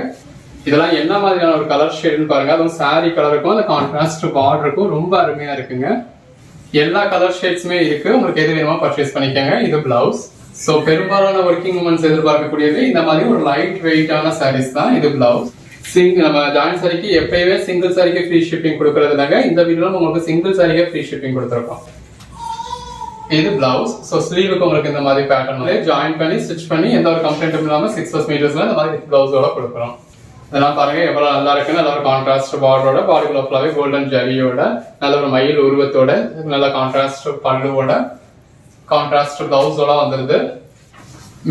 இதெல்லாம் என்ன மாதிரியான ஒரு கலர் ஷேட்னு பாருங்க. அதுவும் சாரி கலருக்கும் அந்த கான்ட்ராஸ்ட் பார்டருக்கும் ரொம்ப அருமையா இருக்குங்க. எல்லா கலர் ஷேட்ஸுமே இருக்கு. உங்களுக்கு எது வேணுமோ பர்ச்சேஸ் பண்ணிக்கோங்க. இது பிளவுஸ். சோ பெரும்பாலான ஒர்க்கிங் உமன்ஸ் எதிர்பார்க்கக்கூடியது இந்த மாதிரி ஒரு லைட் வெயிட்டான சாரீஸ் தான். இது பிளவுஸ். நம்ம ஜாயிண்ட் சாரிக்கு எப்பயுமே சிங்கிள் சாரிக்கு ஃப்ரீ ஷிப்பிங் கொடுக்கறதுனால இந்த வீடியோல உங்களுக்கு சிங்கிள் சாரிக்கு ஃப்ரீ ஷிப்பிங் கொடுத்துருக்கோம். இது பிளவுஸ். சோ ஸ்லீவுக்கு உங்களுக்கு இந்த மாதிரி பேட்டர்ன்ல ஜாயின் பண்ணி ஸ்டிச் பண்ணி எந்த ஒரு கம்ப்ளைண்ட்டும் இல்லாம 6+ மீட்டர்ஸ்ல இந்த மாதிரி பிளவுஸோட கொடுக்குறோம். இதெல்லாம் பாருங்க எவ்வளவு நல்லா இருக்கு. நல்ல ஒரு கான்ட்ராஸ்ட் பார்டரோட பாடிக்குள்ள ஃபுல்லாவே கோல்டன் ஜரியோட நல்ல ஒரு மயில் உருவத்தோட நல்ல கான்ட்ராஸ்ட் பல்லுவோட கான்ட்ராஸ்ட் பிளவுஸோட வந்துருது.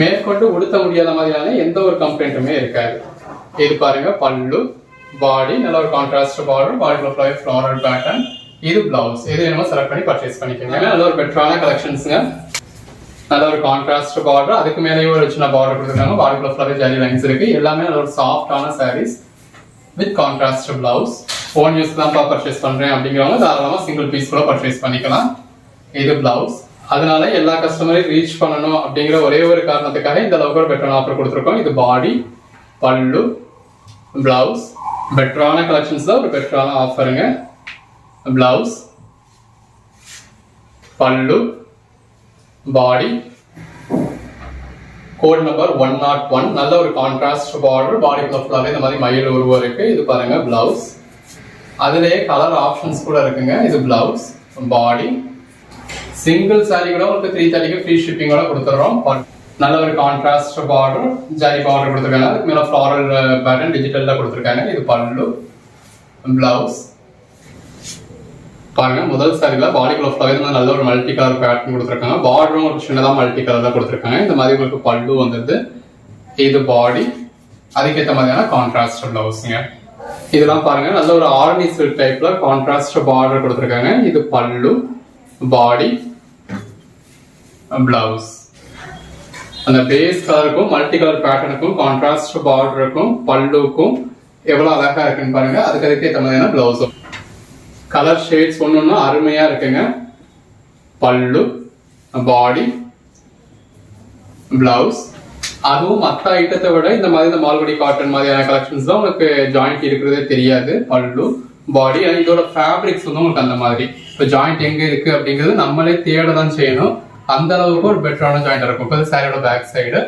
மேற்கொண்டு உடுத்த முடியாத மாதிரியான எந்த ஒரு கம்ப்ளைண்ட்டுமே இருக்காது. இது பாருங்க பல்லு பாடி நல்ல ஒரு கான்ட்ராஸ்ட் பார்டர் பாடிக்குள்ள ஃபுல்லாவே ஃப்ளோரல் பேட்டர்ன். இது பிளவுஸ் எது வேணுமோ செலக்ட் பண்ணி பர்ச்சேஸ் பண்ணிக்கோங்க. நல்ல ஒரு பெட்டரான கலெக்ஷன்ஸ்ங்க. நல்ல ஒரு கான்ட்ராஸ்ட் பார்டர் அதுக்கு மேலேயே ஒரு சின்ன பார்டர் கொடுத்துருக்காங்க. பாடிக்குள்ள ஃபுல்லாவே ஜரி லைன்ஸ் இருக்கு. எல்லாமே நல்ல ஒரு சாஃப்டான sarees with contrast blouse. Own use தான் பர்ச்சேஸ் பண்றேன் அப்படிங்கிறவங்க தாராளமா சிங்கிள் பீஸ் கூட பர்ச்சேஸ் பண்ணிக்கலாம். இது பிளவுஸ். அதனால எல்லா கஸ்டமரையும் ரீச் பண்ணணும் அப்படிங்கிற ஒரே ஒரு காரணத்துக்காக இந்த அளவுக்கு ஒரு பெட்டரான ஆஃபர் கொடுத்துருக்கோம். இது பாடி பல்லு பிளவுஸ். பெட்டரான கலெக்ஷன்ஸ் தான் ஒரு பெட்டரான ஆஃபருங்க. பிளவுஸ் பல்லு பாடி கோட் நம்பர் 101. நல்ல ஒரு கான்ட்ராஸ்ட் பார்டர் பாடிக்குள்ள ஃபுல்லாவே இந்த மாதிரி மயில் உருவம் இருக்கு. இது பாருங்க பிளவுஸ். அதுலயே கலர் ஆப்ஷன்ஸ் கூட இருக்குங்க. இது பிளவுஸ் பாடி சிங்கிள் சாரி கூட உங்களுக்கு 330க்கு ஃப்ரீ ஷிப்பிங்கோட கொடுத்துறோம். நல்ல ஒரு கான்ட்ராஸ்ட் பார்டர் ஜரி பார்டர் கொடுத்துருக்காங்க. அதுக்கு மேல ஃப்ளோரல் பேட்டர்ன் டிஜிட்டல்ல கொடுத்துருக்காங்க. இது பல்லு பிளவுஸ் பாருங்க. முதல் சாரில பாடிக்குள்ள ஃபுல்லாவே நல்ல ஒரு மல்டி கலர் பேட்டர்ன் கொடுத்துருக்காங்க. பார்டரும் ஒரு சின்னதா மல்டி கலர்ல கொடுத்துருக்காங்க. இந்த மாதிரி உங்களுக்கு பல்லு வந்துருது. இது பாடி அதுக்கேற்ற மாதிரியான கான்ட்ராஸ்ட் பிளவுஸ்ங்க. இதெல்லாம் பாருங்க நல்ல ஒரு ஆர்னி சில்க் டைப்ல கான்ட்ராஸ்ட் பார்டர் கொடுத்துருக்காங்க. இது பல்லு பாடி பிளவுஸ். அந்த பேஸ் கலருக்கும் மல்டி கலர் பேட்டர்னுக்கும் கான்ட்ராஸ்ட் பார்டருக்கும் பல்லுக்கும் எவ்வளவு அழகா இருக்குன்னு பாருங்க. அதுக்கேற்ற மாதிரியான பிளவுஸும் கலர் ஷேட்ஸ் ஒன்னொன்னு அருமையா இருக்குங்க. பல்லு பாடி பிளவுஸ். அதுவும் மற்ற ஐட்டத்தை விட இந்த மாதிரி இந்த மால்குடி காட்டன் மாதிரியான கலெக்ஷன்ஸ் தான் உங்களுக்கு ஜாயிண்ட் இருக்கிறதே தெரியாது. பல்லு பாடி இதோட ஃபேப்ரிக்ஸ் வந்து உங்களுக்கு அந்த மாதிரி இப்போ ஜாயிண்ட் எங்க இருக்கு அப்படிங்கிறது நம்மளே தேட தான் செய்யணும். அந்த அளவுக்கு ஒரு பெட்டரான ஜாயிண்ட் இருக்கும். இப்போ சாரியோட பேக் சைடு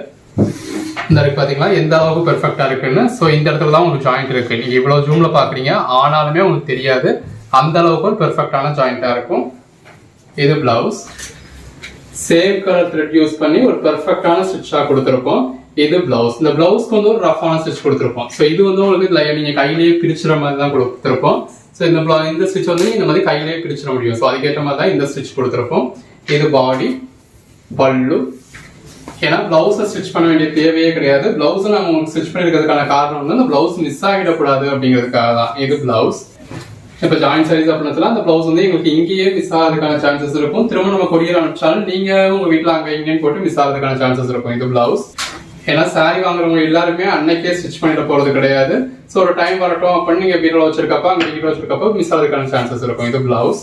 இந்த இருக்கு பாத்தீங்களா எந்த அளவுக்கு பெர்ஃபெக்டா இருக்குன்னு. ஸோ இந்த இடத்துல தான் உங்களுக்கு ஜாயிண்ட் இருக்கு. நீங்க இவ்வளவு ஜூம்ல பாக்குறீங்க ஆனாலுமே உங்களுக்கு தெரியாது. அந்த அளவுக்கு ஒரு பெர்ஃபெக்டான ஜாயிண்டா இருக்கும். இது blouse. Same colour thread use பண்ணி ஒரு பெர்ஃபெக்டான ஸ்டிச்சா கொடுத்துருப்போம். இது பிளவுஸ். இந்த பிளவுஸ்க்கு வந்து ஒரு ரஃபான ஸ்டிச் கொடுத்துருப்போம். ஸோ இது வந்து உங்களுக்கு நீங்க கையிலேயே பிரிச்சுற மாதிரி தான் கொடுத்துருப்போம். ஸோ இந்த ஸ்டிச் வந்து இந்த மாதிரி கையிலேயே பிரிச்சிட முடியும். ஸோ அதுக்கேற்ற மாதிரி தான் இந்த ஸ்டிச் கொடுத்துருப்போம். இது பாடி, பல்லு. ஏன்னா பிளவுஸை ஸ்டிச் பண்ண வேண்டிய தேவையே கிடையாது. பிளவுஸை நம்ம உங்களுக்கு ஸ்டிச் பண்ணிருக்கிறதுக்கான காரணம் வந்து அந்த பிளவுஸ் மிஸ் ஆகிடக்கூடாது அப்படிங்கிறதுக்காக தான். இது பிளவுஸ். இப்போ ஜாயிண்ட் சைஸ் அப்படின்னா அந்த பிளவுஸ் வந்து எங்களுக்கு இங்கேயே மிஸ் ஆகிறதுக்கான சான்சஸ் இருக்கும். திரும்ப நம்ம கொரியர் அனுப்பிச்சாலும் நீங்க உங்க வீட்டில் அங்கே இங்கேன்னு போட்டு மிஸ் ஆகிறதுக்கான சான்சஸ் இருக்கும். இது பிளவுஸ். ஏன்னா சாரி வாங்குறவங்க எல்லாருமே அன்னைக்கே ஸ்டிச் பண்ணிட்டு போறது கிடையாது. ஸோ ஒரு டைம் வரட்டும் அப்படின்னு நீங்க பீரோல வச்சிருக்கப்ப அங்கே வீட்டில் வச்சிருக்கப்ப மிஸ் ஆகிறதுக்கான சான்சஸ் இருக்கும். இது பிளவுஸ்.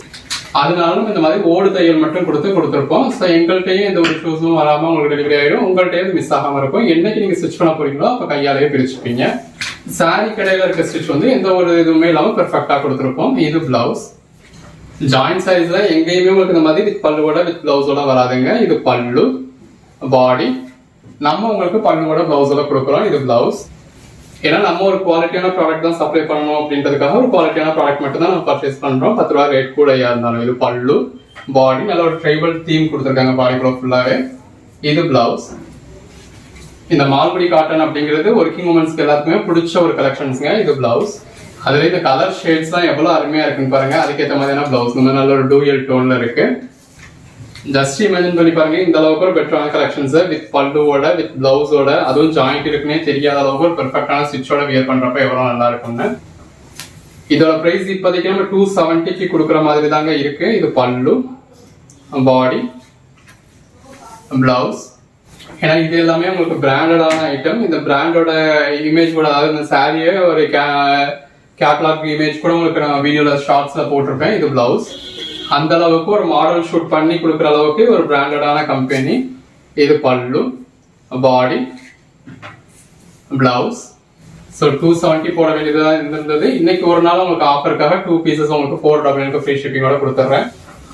அதனால நம்ம இந்த மாதிரி ஓடு தையல் மட்டும் கொடுத்துருப்போம். ஸோ எங்கள்கிட்டயும் எந்த ஒரு ஷூஸும் வராமல் உங்களுக்கு டெலிவரி ஆகிடும். உங்கள்கிட்டயும் மிஸ் ஆகாமல் இருக்கும். என்னைக்கு நீங்க ஸ்டிச் பண்ண போறீங்களோ அப்போ கையாலேயே பிரிச்சுப்பீங்க. சாரி கடையில் இருக்க ஸ்டிச் வந்து எந்த ஒரு இதுவுமே இல்லாமல் பெர்ஃபெக்டா கொடுத்துருப்போம். இது பிளவுஸ். ஜாயிண்ட் சைஸ்ல எங்கேயுமே உங்களுக்கு இந்த மாதிரி வித் பல்லுவோட வித் பிளவுஸோட வராதுங்க. இது பல்லு, பாடி. நம்ம உங்களுக்கு பல்லுவோட பிளவுஸோட கொடுக்குறோம். இது பிளவுஸ். ஏன்னா நம்ம ஒரு குவாலிட்டியான ப்ராடக்ட் தான் சப்ளை பண்ணணும் அப்படின்றதுக்காக ஒரு குவாலிட்டியான ப்ராடக்ட் மட்டும் தான் நம்ம பர்ச்சேஸ் பண்றோம். 10 ரூபா ரேட் கூடயா இருந்தாலும். இது பல்லு, பாடி. நல்ல ஒரு ட்ரைபல் தீம் கொடுத்துருக்காங்க பாடிக்குள்ள ஃபுல்லாவே. இது பிளவுஸ். இந்த மால்குடி காட்டன் அப்படிங்கிறது ஒர்க்கிங் உமன்ஸ்க்கு எல்லாத்துக்குமே பிடிச்ச ஒரு கலெக்ஷன்ஸ்ங்க. இது பிளவுஸ். அதுல இந்த கலர் ஷேட்ஸ் தான் எவ்வளவு அருமையா இருக்குன்னு பாருங்க. அதுக்கேற்ற மாதிரியான பிளவுஸ் வந்து நல்ல ஒரு டூயல் டோன்ல இருக்கு. ஜஸ்ட் இமேஜின் பண்ணி பாருங்க, இந்த அளவுக்கு ஒரு பெட்டரான கலெக்ஷன்ஸ் வித் பல்லுவோட வித் பிளவுஸோட, அதுவும் ஜாயிண்ட் இருக்குன்னே தெரியாத அளவுக்கு ஒரு பெர்ஃபெக்டான ஸ்டிச்சோட வியர் பண்றப்ப எவ்வளவு நல்லா இருக்கும்னு. இதோட பிரைஸ் இப்போதைக்கு நம்ம 270க்கு கொடுக்குற மாதிரி தாங்க இருக்கு. இது பல்லு, பாடி, பிளவுஸ். ஏன்னா இது எல்லாமே உங்களுக்கு பிராண்டடான ஐட்டம். இந்த பிராண்டோட இமேஜ் கூட, அதாவது இந்த சாரியே ஒரு கேட்லாக் இமேஜ் கூட உங்களுக்கு நான் வீடியோல ஷார்ட்ஸ்ல போட்டிருப்பேன். இது பிளவுஸ். அந்த அளவுக்கு ஒரு மாடல் ஷூட் பண்ணி கொடுக்குற அளவுக்கு ஒரு பிராண்டடான கம்பெனி. இது பல்லு, பாடி, பிளவுஸ். ஸோ 270 போட வேண்டியதாக இருந்தது. இன்னைக்கு ஒரு நாள் உங்களுக்கு ஆஃபருக்காக 2 பீசஸ் உங்களுக்கு 4 ஃப்ரீ ஷிப்பிங்கோட கொடுத்துட்றேன்.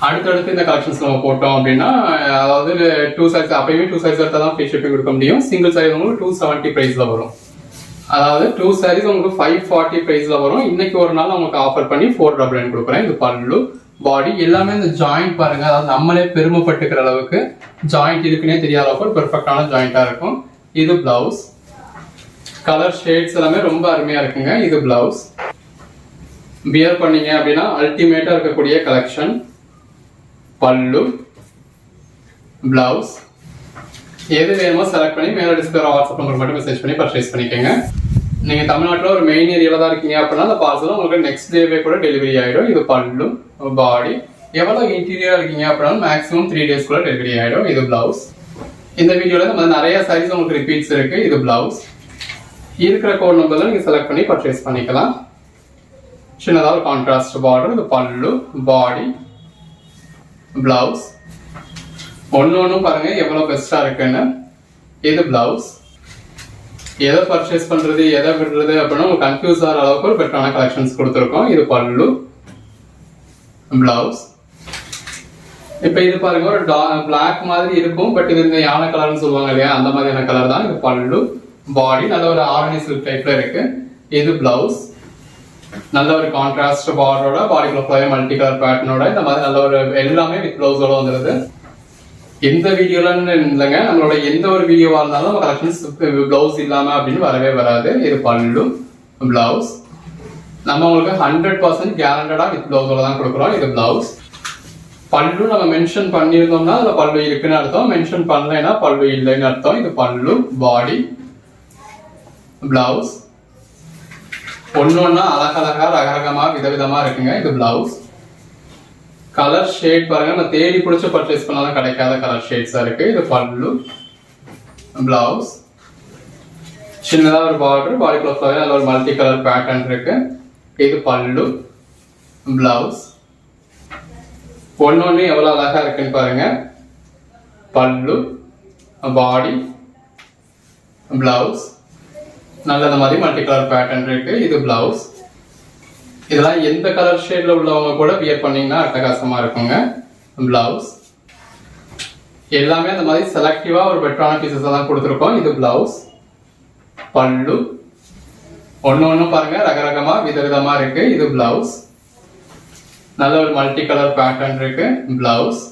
அடுத்தடுத்து இந்த கலெக்ஷன்ஸ் நம்ம போட்டோம் அப்படின்னா, அதாவது 2 சைஸ் அப்பயுமே 2 சைஸ் எடுத்தால் தான் ஃப்ரீ ஷிப்பிங் கொடுக்க முடியும். சிங்கிள் சைஸ் உங்களுக்கு 270 பிரைஸ்ல வரும். அதாவது 2 சாரீஸ் உங்களுக்கு 540 பிரைஸ்ல வரும். இன்னைக்கு ஒரு நாள் உங்களுக்கு ஆஃபர் பண்ணி 499 கொடுக்குறேன். இது பல்லு, பாடி. எல்லாமே இந்த ஜாயிண்ட் பாருங்க, அதாவது நம்மளே பெருமைப்பட்டுக்கிற அளவுக்கு ஜாயிண்ட் இருக்குன்னே தெரியாத அளவுக்கு ஒரு பெர்ஃபெக்டான ஜாயிண்டா இருக்கும். இது பிளவுஸ். கலர் ஷேட்ஸ் எல்லாமே ரொம்ப அருமையா இருக்குங்க. இது பிளவுஸ். வியர் பண்ணீங்க அப்படின்னா அல்டிமேட்டா இருக்கக்கூடிய கலெக்ஷன். பல்லு, பிளவுஸ். எது வேணுமோ செலக்ட் பண்ணி மேல டிஸ்பிளே வாட்ஸ்அப் நம்பர் மட்டும் மெசேஜ் பண்ணி பர்ச்சேஸ் பண்ணிக்கோங்க. நீங்க தமிழ்நாட்டில் ஒரு மெயின் ஏரியால தான் இருக்கீங்க அப்படின்னா அந்த பார்சல் உங்களுக்கு நெக்ஸ்ட் டேவே கூட டெலிவரி ஆயிடும். இது பல்லு, பாடி. எவ்வளவு இன்டீரியரா இருக்கீங்க அப்படின்னா மேக்ஸிமம் 3 days கூட டெலிவரி ஆயிடும். இது பிளவுஸ். இந்த வீடியோல நம்ம நிறைய சைஸ் உங்களுக்கு ரிப்பீட்ஸ் இருக்கு. இது பிளவுஸ். இருக்கிற கோட் நம்பர்ல நீங்க செலக்ட் பண்ணி பர்ச்சேஸ் பண்ணிக்கலாம். சின்னதாக கான்ட்ராஸ்ட் பார்டர். இது பல்லு, பாடி, பிளவுஸ். ஒன்னு பாருங்க எவ்வளவு பெஸ்டா இருக்குன்னு. இது பிளவுஸ். எதை பர்ச்சேஸ் பண்றது எதை விடுறது அப்படின்னா கன்ஃபியூஸ் ஆகிற அளவுக்கு ஒரு பெட்டரான கலெக்ஷன்ஸ் கொடுத்துருக்கோம். இது பல்லு, பிளவுஸ். இப்ப இது பாருங்க ஒரு பிளாக் மாதிரி இருக்கும், பட் இது இந்த யானை கலர்னு சொல்லுவாங்க இல்லையா, அந்த மாதிரியான கலர் தான். இது பல்லு, பாடி. நல்ல ஒரு ஆரணி சில்க் டைப்ல இருக்கு. இது பிளவுஸ். நல்ல ஒரு கான்ட்ராஸ்ட் பார்டரோட, பாடிக்குள்ள மல்டி கலர் பேட்டர்னோட, இந்த மாதிரி நல்ல ஒரு எல்லாமே வித் பிளவுஸோட வந்துருது. எந்த வீடியோலன்னு இல்லைங்க, நம்மளோட எந்த ஒரு வீடியோவா இருந்தாலும் நம்ம கலெக்ஷன்ஸ் பிளவுஸ் இல்லாம அப்படின்னு வரவே வராது. இது பல்லு, பிளவுஸ். நம்ம உங்களுக்கு 100% கேரண்டடா வித் பிளவுஸோட தான் கொடுக்குறோம். இது பிளவுஸ். பல்லு நம்ம மென்ஷன் பண்ணியிருந்தோம்னா அதுல பல்லு இருக்குன்னு அர்த்தம், மென்ஷன் பண்ணலைன்னா பல்லு இல்லைன்னு அர்த்தம். இது பல்லு, பாடி, பிளவுஸ். ஒன்னொன்னா அழகழகா ரகரகமா விதவிதமா இருக்குங்க. இது பிளவுஸ். கலர் ஷேட் பாருங்க, நம்ம தேடி பிடிச்ச பர்ச்சேஸ் பண்ணாலும் கிடைக்காத கலர் ஷேட்ஸா இருக்கு. இது பல்லு, பிளவுஸ். சின்னதா ஒரு பார்டர், பாடி க்ளோஸ் நல்ல ஒரு மல்டி கலர் பேட்டர்ன் இருக்கு. இது பல்லு, பிளவுஸ். ஒன்னொன்னு எவ்வளவு அழகா இருக்குன்னு பாருங்க. பல்லு, பாடி, பிளவுஸ். நல்ல மாதிரி மல்டி கலர் பேட்டர்ன் இருக்கு. இது பிளவுஸ். இதெல்லாம் எந்த கலர் ஷேட்ல உள்ளவங்க கூட வியர் பண்ணீங்கன்னா அட்டகாசமா இருக்குங்க. பிளவுஸ். எல்லாமே அந்த மாதிரி செலக்டிவா ஒரு பெட்டரான பீசஸ் தான் கொடுத்துருக்கோம். இது பிளவுஸ், பல்லு. ஒன்னு பாருங்க ரகரகமா விதவிதமா இருக்கு. இது பிளவுஸ். நல்ல ஒரு மல்டி கலர் பேட்டர்ன் இருக்கு. பிளவுஸ்.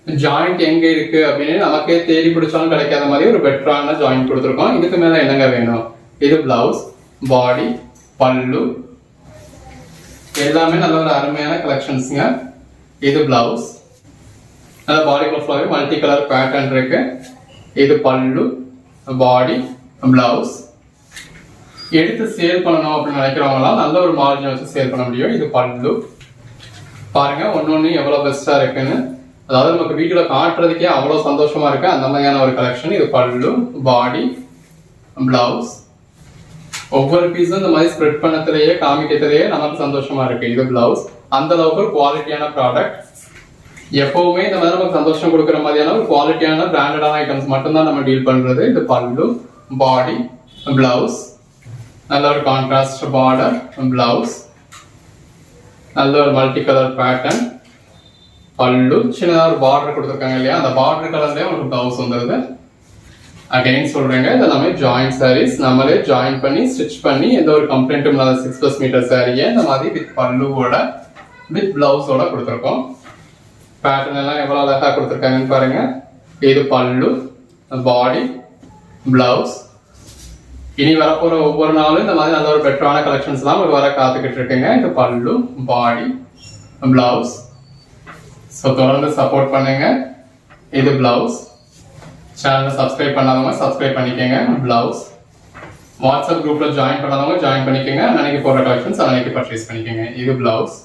ஜாயிண்ட் எங்க இருக்கு அப்படின்னு நமக்கே தேடி பிடிச்சாலும் கிடைக்காத மாதிரி ஒரு பெட்டரான ஜாயிண்ட் கொடுத்துருக்கோம். இதுக்கு மேல என்னங்க வேணும். இது பிளவுஸ், பாடி, பல்லு, எல்லாமே நல்ல ஒரு அருமையான கலெக்ஷன்ஸுங்க. இது பிளவுஸ், நல்ல பாடிக்குள்ள ஃபுல்லாகவே மல்டி கலர் பேட்டர்ன் இருக்கு. இது பல்லு, பாடி, பிளவுஸ். எடுத்து சேல் பண்ணணும் அப்படின்னு நினைக்கிறவங்களாம் நல்ல ஒரு மார்ஜின் வச்சு சேல் பண்ண முடியும். இது பல்லு பாருங்க, ஒன்னொன்னு எவ்வளவு பெஸ்டா இருக்குன்னு. அதாவது நமக்கு வீட்டுல காட்டுறதுக்கே அவ்வளவு சந்தோஷமா இருக்கு அந்த மாதிரியான ஒரு கலெக்ஷன். இது பல்லு, பாடி, பிளவுஸ். ஒவ்வொரு பீஸும் இந்த மாதிரி ஸ்ப்ரெட் பண்ணத்திலேயே காமிக்கிறதுலயே நமக்கு சந்தோஷமா இருக்கு. இது பிளவுஸ், அந்த அளவுக்கு ஒரு குவாலிட்டியான ப்ராடக்ட். எப்பவுமே இந்த மாதிரி நமக்கு சந்தோஷம் கொடுக்குற மாதிரியான ஒரு குவாலிட்டியான பிராண்டடான ஐட்டம்ஸ் மட்டும்தான் நம்ம டீல் பண்றது. இது பல்லு, பாடி, பிளவுஸ். நல்ல ஒரு கான்ட்ராஸ்ட் பார்டர், பிளவுஸ், நல்ல ஒரு மல்டி கலர் பேட்டர்ன், பல்லு, சின்னதாக ஒரு பார்டர் கொடுத்துருக்காங்க இல்லையா, அந்த பார்டர் கலர்லேயே உங்களுக்கு பிளவுஸ் வந்துருது. அகைன் சொல்றேங்க, இது எல்லாமே ஜாயிண்ட் சாரீஸ். நம்மளே ஜாயின் பண்ணி ஸ்டிச் பண்ணி எந்த ஒரு கம்ப்ளைண்ட்டும் இல்லாத 6+ மீட்டர் சாரியை இந்த மாதிரி வித் பல்லுவோட வித் பிளவுஸோட கொடுத்துருக்கோம். பேட்டர்ன் எல்லாம் எவ்வளவு அழகா கொடுத்துருக்காங்கன்னு பாருங்க. இது பல்லு, பாடி, பிளவுஸ். இனி வரப்போற ஒவ்வொரு நாளும் இந்த மாதிரி நல்ல ஒரு பெட்டரான கலெக்ஷன்ஸ் எல்லாம் வர காத்துக்கிட்டு இருக்குங்க. இது பல்லு, பாடி, பிளவுஸ். ஸோ தொடர்ந்து சப்போர்ட் பண்ணுங்க. இது பிளவுஸ். சேனலை சப்ஸ்கிரைப் பண்ணாதவங்க சப்ஸ்கிரைப் பண்ணிக்கோங்க. பிளவுஸ். வாட்ஸ்அப் குரூப்ல ஜாயின் பண்ணாதவங்க ஜாயின் பண்ணிக்கோங்க. அன்னைக்கு போடுற கலெக்ஷன்ஸ் அன்னைக்கு பர்ச்சேஸ் பண்ணிக்கோங்க. இது பிளவுஸ்.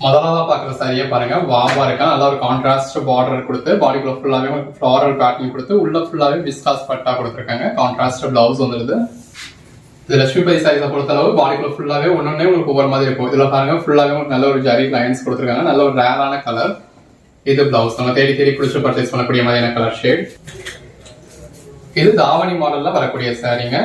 முதலாவதா பாக்குற சாரியை பாருங்க, வாவா இருக்கா. நல்ல ஒரு கான்ட்ராஸ்ட் பார்டர் கொடுத்து பாடிக்குள்ள ஃபுல்லாவே உங்களுக்கு ஃப்ளாரல் பேட்டர்ன் கொடுத்து உள்ள ஃபுல்லாவே விஸ்காஸ் பட்டா கொடுத்துருக்காங்க. கான்ட்ராஸ்ட் பிளவுஸ் வந்துருது. இது லட்சுமிபதி சாரீஸை பொறுத்தளவு பாடிக்குள்ள ஃபுல்லாவே ஒன்னொன்னே உங்களுக்கு ஒவ்வொரு மாதிரி இருக்கும். இதுல பாருங்க ஃபுல்லாவே உங்களுக்கு நல்ல ஒரு ஜரி லைன்ஸ் கொடுத்துருக்காங்க. நல்ல ஒரு ரேரான கலர். இது பிளவுஸ், நம்ம தேடி தேடி பிடிச்சி பர்ச்சேஸ் பண்ணக்கூடிய மாதிரியான கலர் ஷேட். இது தாவணி மாடல்ல வரக்கூடிய சாரீங்க.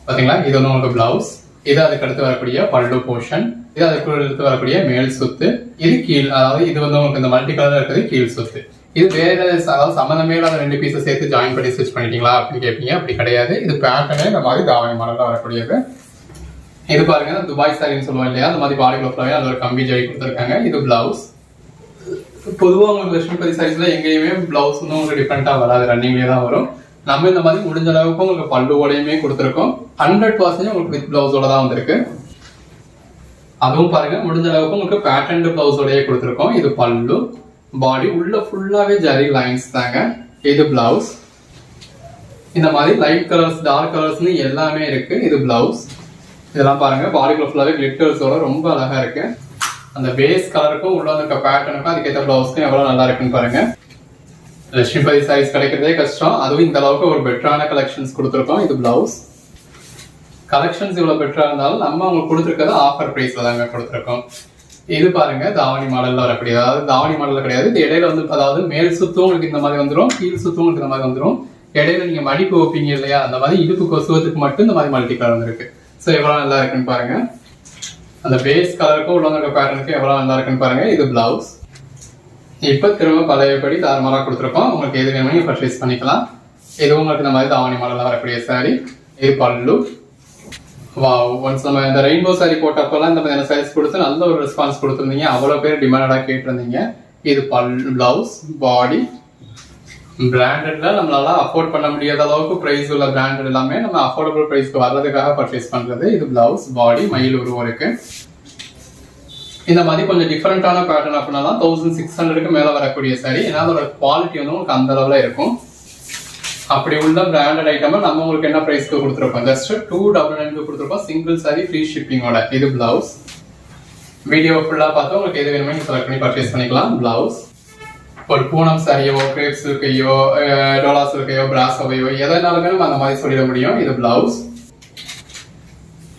பாத்தீங்களா, இது வந்து உங்களுக்கு பிளவுஸ். இது அதுக்கு அடுத்து வரக்கூடிய பல்லு போர்ஷன். இது அதுக்கு அடுத்து வரக்கூடிய மேல் சுத்து. இது கீழ், அதாவது இது வந்து உங்களுக்கு இந்த மல்டி கலர்ல இருக்கிறது கீழ் சுத்து. இது வேற, அதாவது சம்மந்தமே இல்லாத 2 பீஸை சேர்த்து ஜாயின் பண்ணி ஸ்டிச் பண்ணிட்டீங்களா அப்படின்னு கேட்பீங்க. அப்படி கிடையாது. இது பேட்டர்னே இந்த மாதிரி தாவணி மாடல்ல வரக்கூடியது. இது பாருங்க, துபாய் சாரின்னு சொல்லுவோம் இல்லையா, அந்த மாதிரி பாடிக்குள்ள ஃபுல்லாவே அந்த ஒரு கம்பி ஜரி கொடுத்துருக்காங்க. இது பிளவுஸ். பொதுவாக உங்களுக்கு லட்சுமிபதி சாரீஸ்ல எங்கேயுமே பிளவுஸ் வந்து உங்களுக்கு டிஃப்ரெண்டா வராது, ரன்னிங்லேயே தான் வரும். நம்ம இந்த மாதிரி முடிஞ்ச அளவுக்கு உங்களுக்கு பல்லுவோடையுமே கொடுத்துருக்கோம். 100% உங்களுக்கு வித் பிளவுஸோட தான் வந்திருக்கு. அதுவும் பாருங்க, முடிஞ்ச அளவுக்கு உங்களுக்கு பேட்டர்ன் பிளவுஸோடய கொடுத்துருக்கோம். இது பல்லு, பாடி, உள்ள ஃபுல்லாவே ஜரி லைன்ஸ் தாங்க. இது பிளவுஸ். இந்த மாதிரி லைட் கலர்ஸ், டார்க் கலர்ஸ்னு எல்லாமே இருக்கு. இது பிளவுஸ். இதெல்லாம் பாருங்க, பாடிக்குள்ள ஃபுல்லாவே கிளிட்டர்ஸோட ரொம்ப அழகா இருக்கு. அந்த பேஸ் கலருக்கும் உள்ள இருக்க பேட்டர்னுக்கும் அதுக்கேற்ற பிளவுஸ்க்கும் எவ்வளவு நல்லா இருக்குன்னு பாருங்க. லட்சுமிபதி சாரீஸ் கிடைக்கிறதே கஷ்டம், அதுவும் இந்த அளவுக்கு ஒரு பெட்டரான கலெக்ஷன்ஸ் கொடுத்துருக்கோம். இது பிளவுஸ். கலெக்ஷன்ஸ் இவ்வளவு பெட்டரா இருந்தாலும் நம்ம உங்களுக்கு கொடுத்துருக்கிறது ஆஃபர் பிரைஸ்ல தாங்க கொடுத்துருக்கோம். இது பாருங்க, தாவணி மாடல்ல வரக்கூடிய, அதாவது தாவணி மாடல்ல கிடையாது. இது இடையில வந்து, அதாவது மேல் சுத்தும் உங்களுக்கு இந்த மாதிரி வந்துடும், கீழ் சுத்தும் உங்களுக்கு இந்த மாதிரி வந்துடும். இடையில நீங்க மடிப்பு வைப்பீங்க இல்லையா, அந்த மாதிரி இடுப்பு கொசுவத்துக்கு மட்டும் இந்த மாதிரி மல்டி கலர் வந்துருக்கு. ஸோ எவ்வளவு நல்லா இருக்குன்னு பாருங்க. அந்த பேஸ் கலருக்கும் உள்ள இருக்க பேட்டர்னுக்கும் எவ்வளவு நல்லா இருக்குன்னு பாருங்க. இது பிளவுஸ். இப்ப திரும்ப பழையபடி தாராளமா கொடுத்துருக்கோம். உங்களுக்கு எது வேணுமோ நீங்க பர்ச்சேஸ் பண்ணிக்கலாம். இது உங்களுக்கு இந்த மாதிரி தாவணி மாடல்ல வரக்கூடிய சாரி. இது பல்லு. வாவ், ஒன்ஸ் நம்ம இந்த ரெயின்போ சாரி போட்டப்பெல்லாம் இந்த மாதிரியான சாரீஸ் கொடுத்து நல்ல ஒரு ரெஸ்பான்ஸ் கொடுத்துருந்தீங்க. அவ்வளவு பேர் டிமாண்டடா கேட்டிருந்தீங்க. இது பிளவுஸ், பாடி. பிராண்டட்ல நம்மளால அஃபோர்ட் பண்ண முடியாத அளவுக்கு பிரைஸ் உள்ள பிராண்டட் எல்லாமே நம்ம அஃபோர்டபுள் பிரைஸ்க்கு வர்றதுக்காக பர்ச்சேஸ் பண்றது. இது பிளவுஸ், பாடி, மயில் உருவம் இருக்கு. இந்த மாதிரி கொஞ்சம் டிஃபரெண்டான பேட்டர்ன் அப்படின்னா 1600க்கு மேல வரக்கூடிய சாரி. ஏன்னா அதோட குவாலிட்டி வந்து உங்களுக்கு அந்த அளவுல இருக்கும். அப்படி உள்ள பிராண்டட் ஐட்டம் நம்ம உங்களுக்கு என்ன பிரைஸ்க்கு கொடுத்துருப்போம், ஜஸ்ட் 299 கொடுத்துருப்போம். சிங்கிள் சாரி ஃப்ரீ ஷிப்பிங்கோட. இது பிளவுஸ். வீடியோ ஃபுல்லா பார்த்து உங்களுக்கு எது வேணுமோ நீங்க செலக்ட் பண்ணி பர்ச்சேஸ் பண்ணிக்கலாம். பிளவுஸ். ஒரு பூனம் சாரியோ, கிரேப் சில்கையோ, டோலா சில்கையோ, பிராசோவையோ எதனாலுமே நம்ம அந்த மாதிரி சொல்லிட முடியும். இது பிளவுஸ்.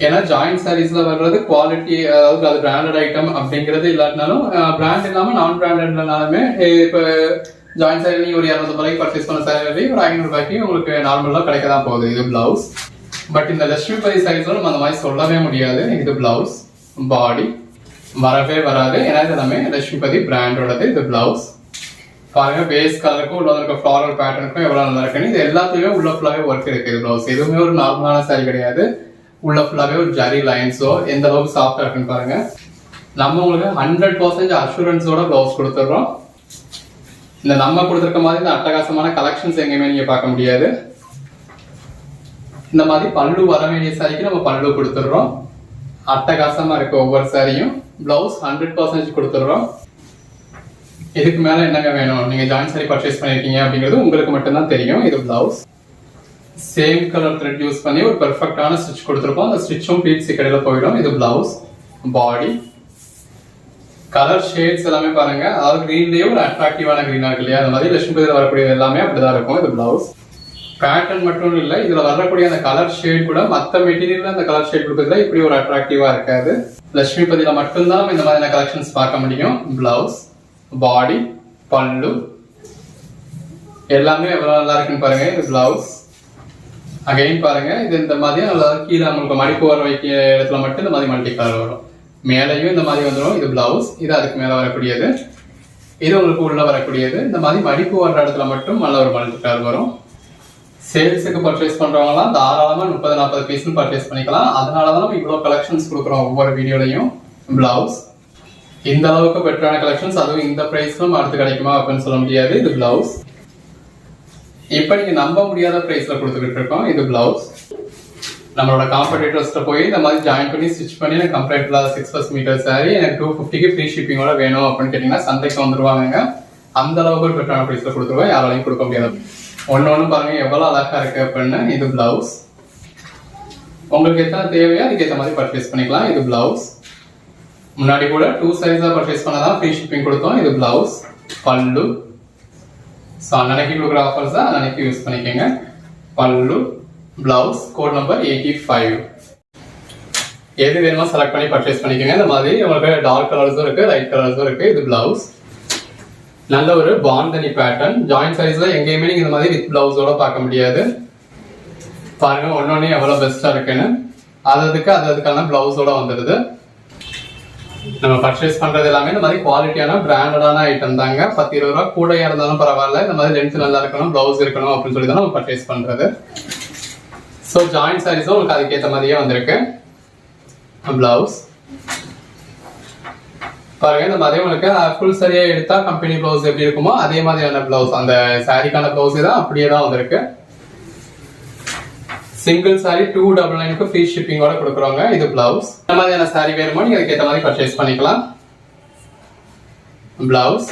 ஏன்னா ஜாயிண்ட் சாரீஸ்ல வர்றது குவாலிட்டி, அதாவது அது பிராண்டட் ஐட்டம் அப்படிங்கிறது இல்லாட்டினாலும், பிராண்ட் இல்லாம நான் பிராண்டட்னாலுமே இப்ப ஜாயிண்ட் சாரி நீங்க ஒரு 200 ரூபாய்க்கு பர்ச்சேஸ் பண்ண சாரி ஒரு 500 ரூபாய்க்கு உங்களுக்கு நார்மலா கிடைக்க தான் போகுது. இது பிளவுஸ். பட் இந்த லட்சுமிபதி சாரீஸ்ல நம்ம அந்த மாதிரி சொல்லவே முடியாது. இது பிளவுஸ், பாடி வரவே வராது. ஏன்னா இது எல்லாமே லட்சுமிபதி பிராண்டோடது. இது பிளவுஸ். பாருங்க, பேஸ் கலருக்கும் உள்ள இருக்க ஃப்ளாரல் பேட்டர்னுக்கும் எவ்வளவு நல்லா இருக்குன்னு. இது எல்லாத்துலயுமே உள்ள ஃபுல்லாவே ஒர்க் இருக்கு. இது பிளவுஸ். எதுவுமே ஒரு நார்மலான சாரி கிடையாது. உள்ள ஃபுல்லாவே ஒரு ஜரி லைன்ஸோ எந்த அளவுக்கு சாஃப்டா இருக்குன்னு பாருங்க. நம்ம உங்களுக்கு 100% அஷூரன்ஸோட பிளவுஸ் கொடுத்துடுறோம். இந்த நம்ம கொடுத்துருக்க மாதிரி இந்த அட்டகாசமான கலெக்ஷன்ஸ் எங்கேயுமே நீங்க பார்க்க முடியாது. இந்த மாதிரி பல்லு வர வேண்டிய சாரிக்கு நம்ம பல்லு கொடுத்துடுறோம். அட்டகாசமா இருக்கு ஒவ்வொரு சாரியும். பிளவுஸ் 100% கொடுத்துடுறோம். இதுக்கு மேல என்னங்க வேணும்? நீங்க ஜாயின் சாரி பர்ச்சேஸ் பண்ணிருக்கீங்க அப்படிங்கிறது உங்களுக்கு மட்டும்தான் தெரியும். இது blouse same colour thread use பண்ணி ஒரு பெர்ஃபெக்டான ஸ்டிச் கொடுத்துருப்போம். அந்த ஸ்டிச்சும் பீட்ஸ் கடையில போயிடும். இது பிளவுஸ். பாடி கலர் ஷேட்ஸ் எல்லாமே பாருங்க, அதாவது கிரீன்லயே ஒரு அட்ராக்டிவான கிரீனா இருக்கு இல்லையா, அந்த மாதிரி லட்சுமி பூஜையில் வரக்கூடியது எல்லாமே அப்படிதான் இருக்கும். இது பிளவுஸ். பேட்டர்ன் மட்டும் இல்லை, இதுல வரக்கூடிய அந்த கலர் ஷேட் கூட மற்ற மெட்டீரியல்ல அந்த கலர் ஷேட் கொடுக்கறதுல இப்படி ஒரு அட்ராக்டிவா இருக்காது. லட்சுமி பதில மட்டும்தான் நம்ம இந்த மாதிரியான கலெக்ஷன்ஸ் பார்க்க முடியும். பிளவுஸ், பாடி, பல்லு எல்லாமே எவ்வளவு நல்லா இருக்குன்னு பாருங்க. இது பிளவுஸ். அகைன் பாருங்க, இது இந்த மாதிரி நல்லா கீழே உங்களுக்கு மடிப்பு வர வைக்கிற இடத்துல மட்டும் இந்த மாதிரி மல்டி கலர் வரும். மேலையும் இந்த மாதிரி வந்துடும். இது பிளவுஸ். இது அதுக்கு மேல வரக்கூடியது. இது உங்களுக்கு உள்ள வரக்கூடியது. இந்த மாதிரி மடிப்பு வர்ற இடத்துல மட்டும் நல்ல ஒரு மல்டி கலர் வரும். சேல்ஸுக்கு பர்ச்சேஸ் பண்றவங்கலாம் தாராளமா 30-40 பீஸ் பர்ச்சேஸ் பண்ணிக்கலாம். அதனாலதான் நம்ம இவ்வளவு கலெக்ஷன்ஸ் கொடுக்குறோம் ஒவ்வொரு வீடியோலையும். பிளவுஸ் இந்த அளவுக்கு பெட்டரான கலெக்ஷன்ஸ், அதுவும் இந்த பிரைஸ்லும் அடுத்து கிடைக்குமா அப்படின்னு சொல்ல முடியாது. இது பிளவுஸ். இப்ப நீங்க நம்ப முடியாத பிரைஸ்ல கொடுத்துக்கிட்டு இருக்கோம். இது பிளவுஸ். நம்மளோட காம்படிட்டர்ஸ்ட போய் இந்த மாதிரி ஜாயின் பண்ணி ஸ்டிச் பண்ணி எனக்கு கம்ப்ளீட்ல 6 மீட்டர் சாரி எனக்கு 250க்கு ஃப்ரீ ஷிப்பிங்கோட வேணும் அப்படின்னு கேட்டீங்கன்னா சந்தைக்கு வந்துருவாங்க. அந்த அளவுக்கு ஒரு பெட்டரான பிரைஸ்ல கொடுத்துருவோம். யாராலையும் கொடுக்க முடியாது. ஒன்னு பாருங்க எவ்வளவு அழகா இருக்கு அப்படின்னு. இது பிளவுஸ். உங்களுக்கு எத்தனை தேவையோ அதுக்கேற்ற மாதிரி பர்ச்சேஸ் பண்ணிக்கலாம். இது பிளவுஸ். முன்னாடி கூட 2 சைஸா பர்ச்சேஸ் பண்ணதான் ஃப்ரீ ஷிப்பிங் கொடுத்தோம். இது பிளவுஸ். பல்லு. ஸோ அன்னைக்கு கொடுக்குற ஆஃபர்ஸ் தான் அன்னைக்கு யூஸ் பண்ணிக்கோங்க. பல்லு, பிளவுஸ், கோட் நம்பர் 85. எது வேணுமோ செலக்ட் பண்ணி பர்ச்சேஸ் பண்ணிக்கோங்க. இந்த மாதிரி உங்களுக்கு டார்க் கலர்ஸும் இருக்கு, லைட் கலர்ஸும் இருக்கு. இது பிளவுஸ். நல்ல ஒரு பாந்தனி பேட்டர்ன். ஜாயின் சாரீஸ்ல எங்கேயுமே நீங்க இந்த மாதிரி வித் பிளவுஸோட பார்க்க முடியாது. பாருங்க ஒன்னொன்னே எவ்வளவு பெஸ்டா இருக்குன்னு. அதுக்கான பிளவுஸோட வந்துடுது. நம்ம பர்ச்சேஸ் பண்றது எல்லாமே இந்த மாதிரி குவாலிட்டியான பிராண்டடான ஐட்டம் தாங்க. 10-20 ரூபா கூடையா இருந்தாலும் பரவாயில்ல, இந்த மாதிரி லென்த் நல்லா இருக்கணும், பிளவுஸ் இருக்கணும் அப்படின்னு சொல்லி தான் நம்ம பர்ச்சேஸ் பண்றது. ஸோ ஜாயின் சாரீஸும் உங்களுக்கு அதுக்கேற்ற மாதிரியே வந்திருக்கு. பிளவுஸ் பாருங்க, இந்த மாதிரி உங்களுக்கு ஃபுல் சரியா எடுத்தா கம்பெனி பிளவுஸ் எப்படி இருக்குமோ அதே மாதிரியான பிளவுஸ், அந்த சாரிக்கான பிளவுஸ் தான் அப்படியே தான் வந்திருக்கு. சிங்கிள் சாரி 299க்கு ஃப்ரீ ஷிப்பிங்கோட கொடுக்குறோங்க. இது பிளவுஸ். இந்த மாதிரியான சாரி வேணுமோ நீங்க அதுக்கேற்ற மாதிரி பர்ச்சேஸ் பண்ணிக்கலாம். பிளவுஸ்